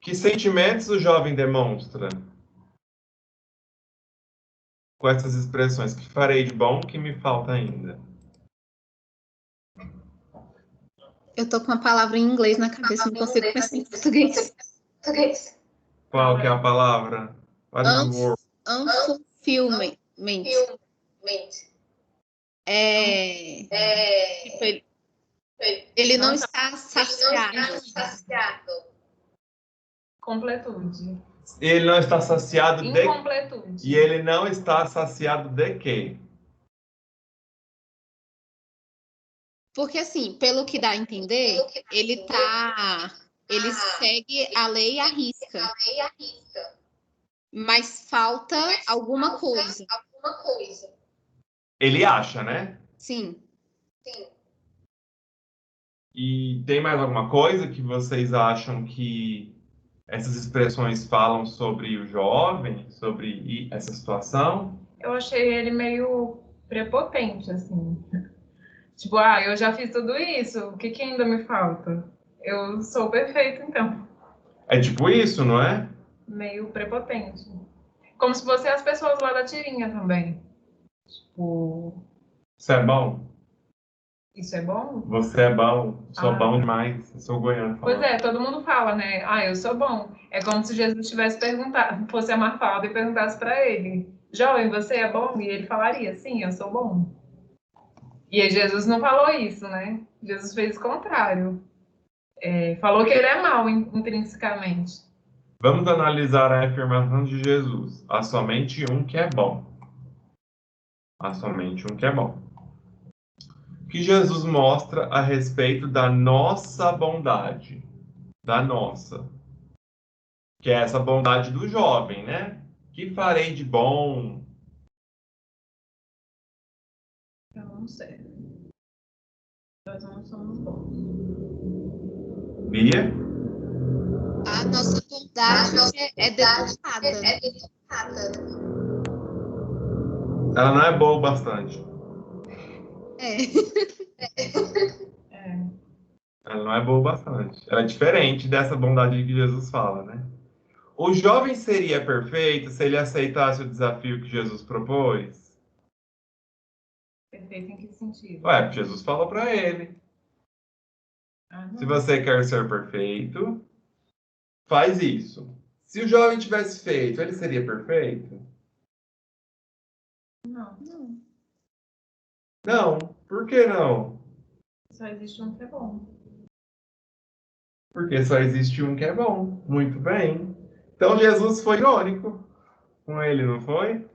Que sentimentos o jovem demonstra? com essas expressões? Que farei de bom, que me falta ainda? Eu tô com uma palavra em inglês na cabeça, não consigo pensar em português. Qual que é a palavra? What is the word? Unfulfillment. Tipo, ele não está saciado. Completude. Ele não está saciado de... Incompletude. E ele não está saciado de quê? Porque, assim, pelo que dá a entender, ele segue a lei à risca. Mas falta alguma coisa. Ele acha, né? Sim. E tem mais alguma coisa que vocês acham que essas expressões falam sobre o jovem, sobre essa situação? Eu achei ele meio prepotente, assim. Tipo, eu já fiz tudo isso, o que que ainda me falta? Eu sou perfeito, então. É tipo isso, não é? Meio prepotente. Como se fossem as pessoas lá da tirinha também. Tipo, Isso é bom? isso é bom? Você é bom, sou Ah. bom demais, eu sou goiano. Pois é, todo mundo fala, né? Eu sou bom. É como se Jesus tivesse perguntado, fosse a Mafalda e perguntasse para ele: Jovem, você é bom? E ele falaria: Sim, eu sou bom. E aí Jesus não falou isso, né? Jesus fez o contrário. Falou que ele é mau intrinsecamente. Vamos analisar a afirmação de Jesus. Há somente um que é bom. Há somente um que é bom. O que Jesus mostra a respeito da nossa bondade. Da nossa. Que é essa bondade do jovem, né? Que farei de bom? Eu não sei. Nós não somos bons. Bia? A nossa bondade é deturpada. Ela não é boa o bastante. Ela não é boa o bastante. Ela é diferente dessa bondade que Jesus fala, né? O jovem seria perfeito se ele aceitasse o desafio que Jesus propôs? Perfeito em que sentido? Ué, Jesus falou para ele. Se você quer ser perfeito, faz isso. Se o jovem tivesse feito, ele seria perfeito? Não. Não. Por que não? Só existe um que é bom. Porque só existe um que é bom. Muito bem. Então Jesus foi irônico com ele, não foi?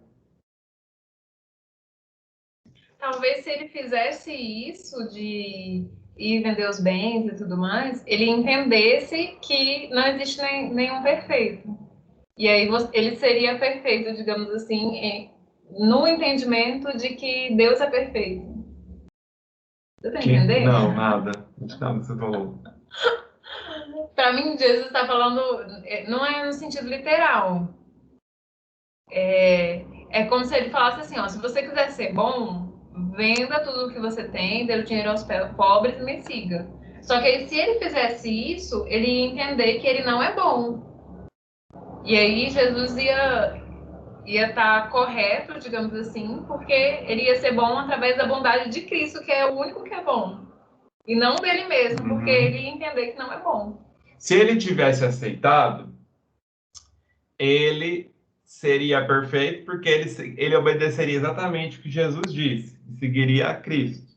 Talvez se ele fizesse isso de ir vender os bens e tudo mais, ele entendesse que não existe nenhum perfeito. E aí ele seria perfeito, digamos assim, no entendimento de que Deus é perfeito. Você tá entendendo? Não, nada. Nada que você falou. Para mim, Jesus está falando, não é no sentido literal. É como se ele falasse assim, ó, se você quiser ser bom, venda tudo o que você tem, dê o dinheiro aos pobres e me siga. Só que aí, se ele fizesse isso, ele ia entender que ele não é bom. E aí Jesus ia estar correto, digamos assim, porque ele ia ser bom através da bondade de Cristo, que é o único que é bom. E não dele mesmo, porque ele ia entender que não é bom. Se ele tivesse aceitado, ele seria perfeito porque ele obedeceria exatamente o que Jesus disse, e seguiria a Cristo.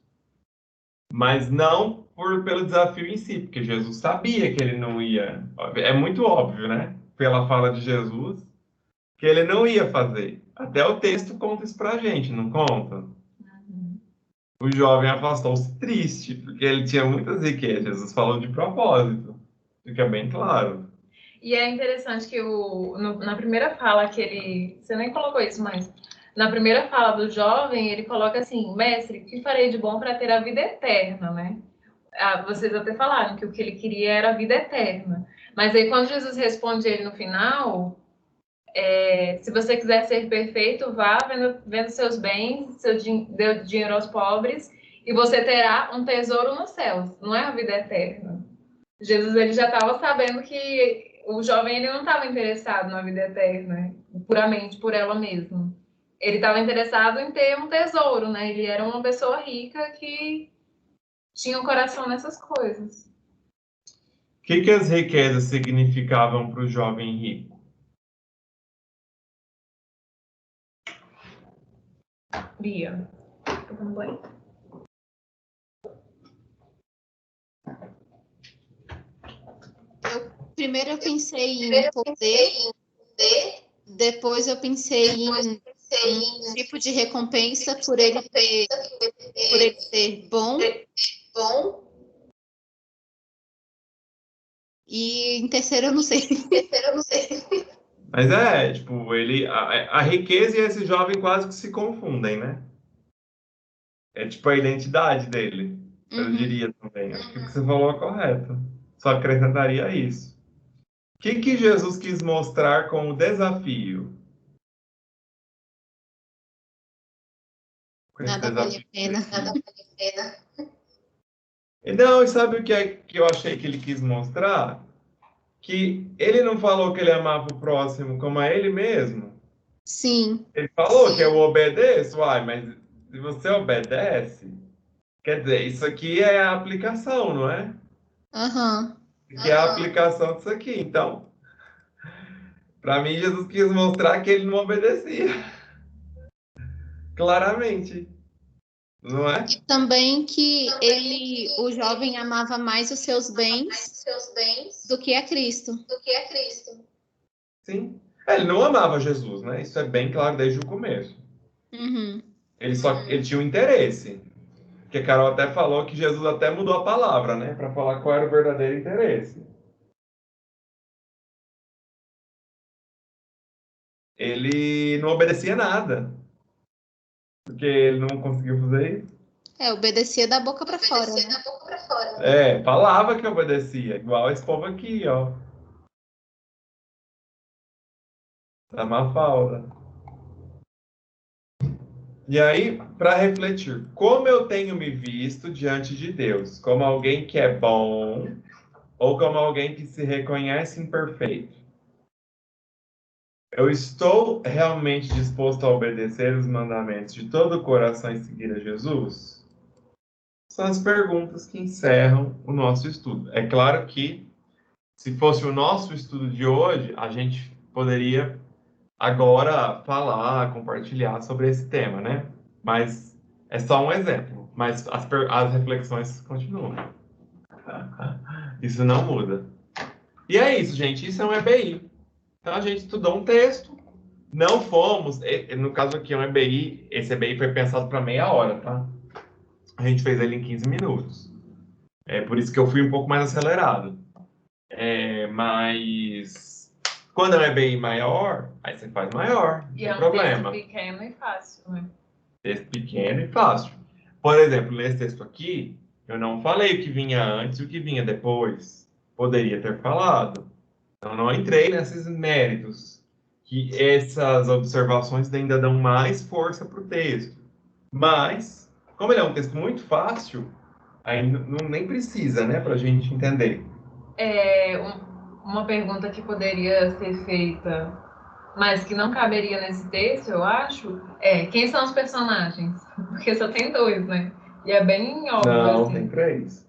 Mas não pelo desafio em si, porque Jesus sabia que ele não ia. É muito óbvio, né? Pela fala de Jesus, que ele não ia fazer. Até o texto conta isso pra gente, não conta? O jovem afastou-se triste, porque ele tinha muitas riquezas. Jesus falou de propósito. Fica bem claro. E é interessante que na primeira fala que ele... Você nem colocou isso, mas... Na primeira fala do jovem, ele coloca assim, mestre, o que farei de bom para ter a vida eterna, né? Vocês até falaram que o que ele queria era a vida eterna. Mas aí quando Jesus responde ele no final, se você quiser ser perfeito, vá vendo seus bens, dê dinheiro aos pobres, e você terá um tesouro nos céus. Não é a vida eterna. Jesus ele já estava sabendo que o jovem ele não estava interessado na vida eterna, puramente por ela mesma. ele estava interessado em ter um tesouro, né? Ele era uma pessoa rica que tinha um coração nessas coisas. O que as riquezas significavam para o jovem rico? Bia, tô com banho. Primeiro eu pensei em poder, depois eu pensei em um tipo de recompensa por ele ser bom. E em terceiro eu não sei. Mas tipo, a riqueza e esse jovem quase que se confundem, né? É tipo a identidade dele, eu diria também. Acho que o que você falou é correto. Só acrescentaria isso. O que Jesus quis mostrar com o desafio? Com esse Nada vale a desafio. pena. Não, e sabe o que é que eu achei que ele quis mostrar? Que ele não falou que ele amava o próximo como a ele mesmo. Sim. Ele falou que eu obedeço, mas se você obedece, quer dizer, isso aqui é a aplicação, não é? Aham. Que é a aplicação disso aqui. Então, para mim, Jesus quis mostrar que ele não obedecia. Claramente, não é? E também que o jovem amava mais os seus bens do que a Cristo. Sim. Ele não amava Jesus, né? Isso é bem claro desde o começo. Uhum. Ele tinha um interesse. Que a Carol até falou que Jesus até mudou a palavra, né? Para falar qual era o verdadeiro interesse. Ele não obedecia nada. Porque ele não conseguiu fazer isso. Obedecia da boca para fora, né? Falava que obedecia. Igual esse povo aqui, ó. Da Mafalda. E aí, para refletir, como eu tenho me visto diante de Deus? Como alguém que é bom ou como alguém que se reconhece imperfeito? Eu estou realmente disposto a obedecer os mandamentos de todo o coração e seguir a Jesus? São as perguntas que encerram o nosso estudo. É claro que, se fosse o nosso estudo de hoje, a gente poderia agora falar, compartilhar sobre esse tema, né? Mas é só um exemplo. Mas as reflexões continuam. Isso não muda. E é isso, gente. Isso é um EBI. Então a gente estudou um texto. Não fomos. No caso aqui é um EBI. Esse EBI foi pensado para meia hora, tá? A gente fez ele em 15 minutos. É por isso que eu fui um pouco mais acelerado. Mas quando é um EBI maior, aí você faz maior. Não E tem é um problema. texto pequeno e fácil, né? Texto pequeno e fácil. Por exemplo, nesse texto aqui, eu não falei o que vinha antes e o que vinha depois. Poderia ter falado. Então, não entrei nesses méritos, que essas observações ainda dão mais força para o texto. Mas, como ele é um texto muito fácil, aí nem precisa, né, para a gente entender. Uma pergunta que poderia ser feita, mas que não caberia nesse texto, eu acho, quem são os personagens? Porque só tem dois, né? E é bem óbvio, Não, assim. tem 3.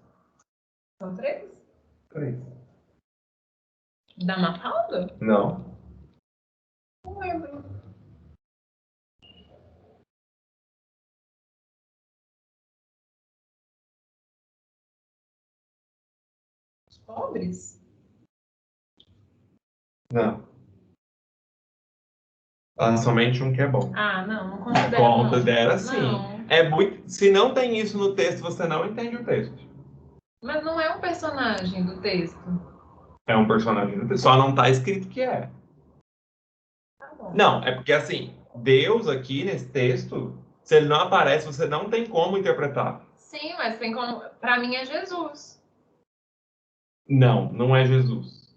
São três? 3. Da Mafalda? Não. Não lembro. Os pobres? Não. Somente um que é bom. Não considero, não. Considera sim. Não. Se não tem isso no texto, você não entende o texto. Mas não é um personagem do texto. É um personagem do texto, só não está escrito que é. Tá bom. Não, é porque assim, Deus aqui nesse texto, se ele não aparece, você não tem como interpretar. Sim, mas tem como. Pra mim é Jesus. Não, não é Jesus.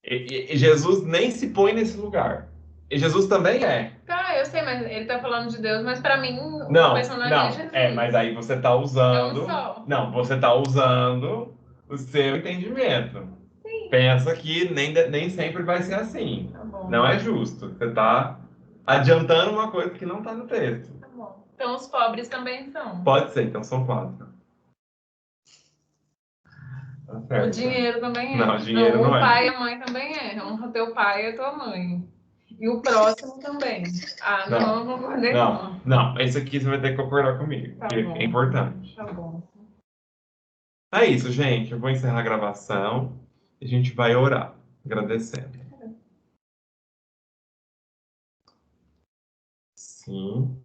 E Jesus nem se põe nesse lugar. E Jesus também é. Tá, eu sei, mas ele tá falando de Deus, mas pra mim Não, o personagem é Jesus. mas aí você está usando. É um só. Não, você está usando o seu entendimento. Sim. Pensa que nem sempre vai ser assim. Tá bom. Não é justo. Você está adiantando uma coisa que não está no texto. Tá bom. Então, os pobres também são. Pode ser, então são 4. Tá O certo. dinheiro também é. Não, o dinheiro não o é. pai e a mãe também é. Honra teu pai e a tua mãe. E o próximo também. Ah, não, não concordei não. Não, esse aqui você vai ter que concordar comigo, Tá porque bom. é importante. Tá bom. É isso, gente. Eu vou encerrar a gravação e a gente vai orar, agradecendo. Sim.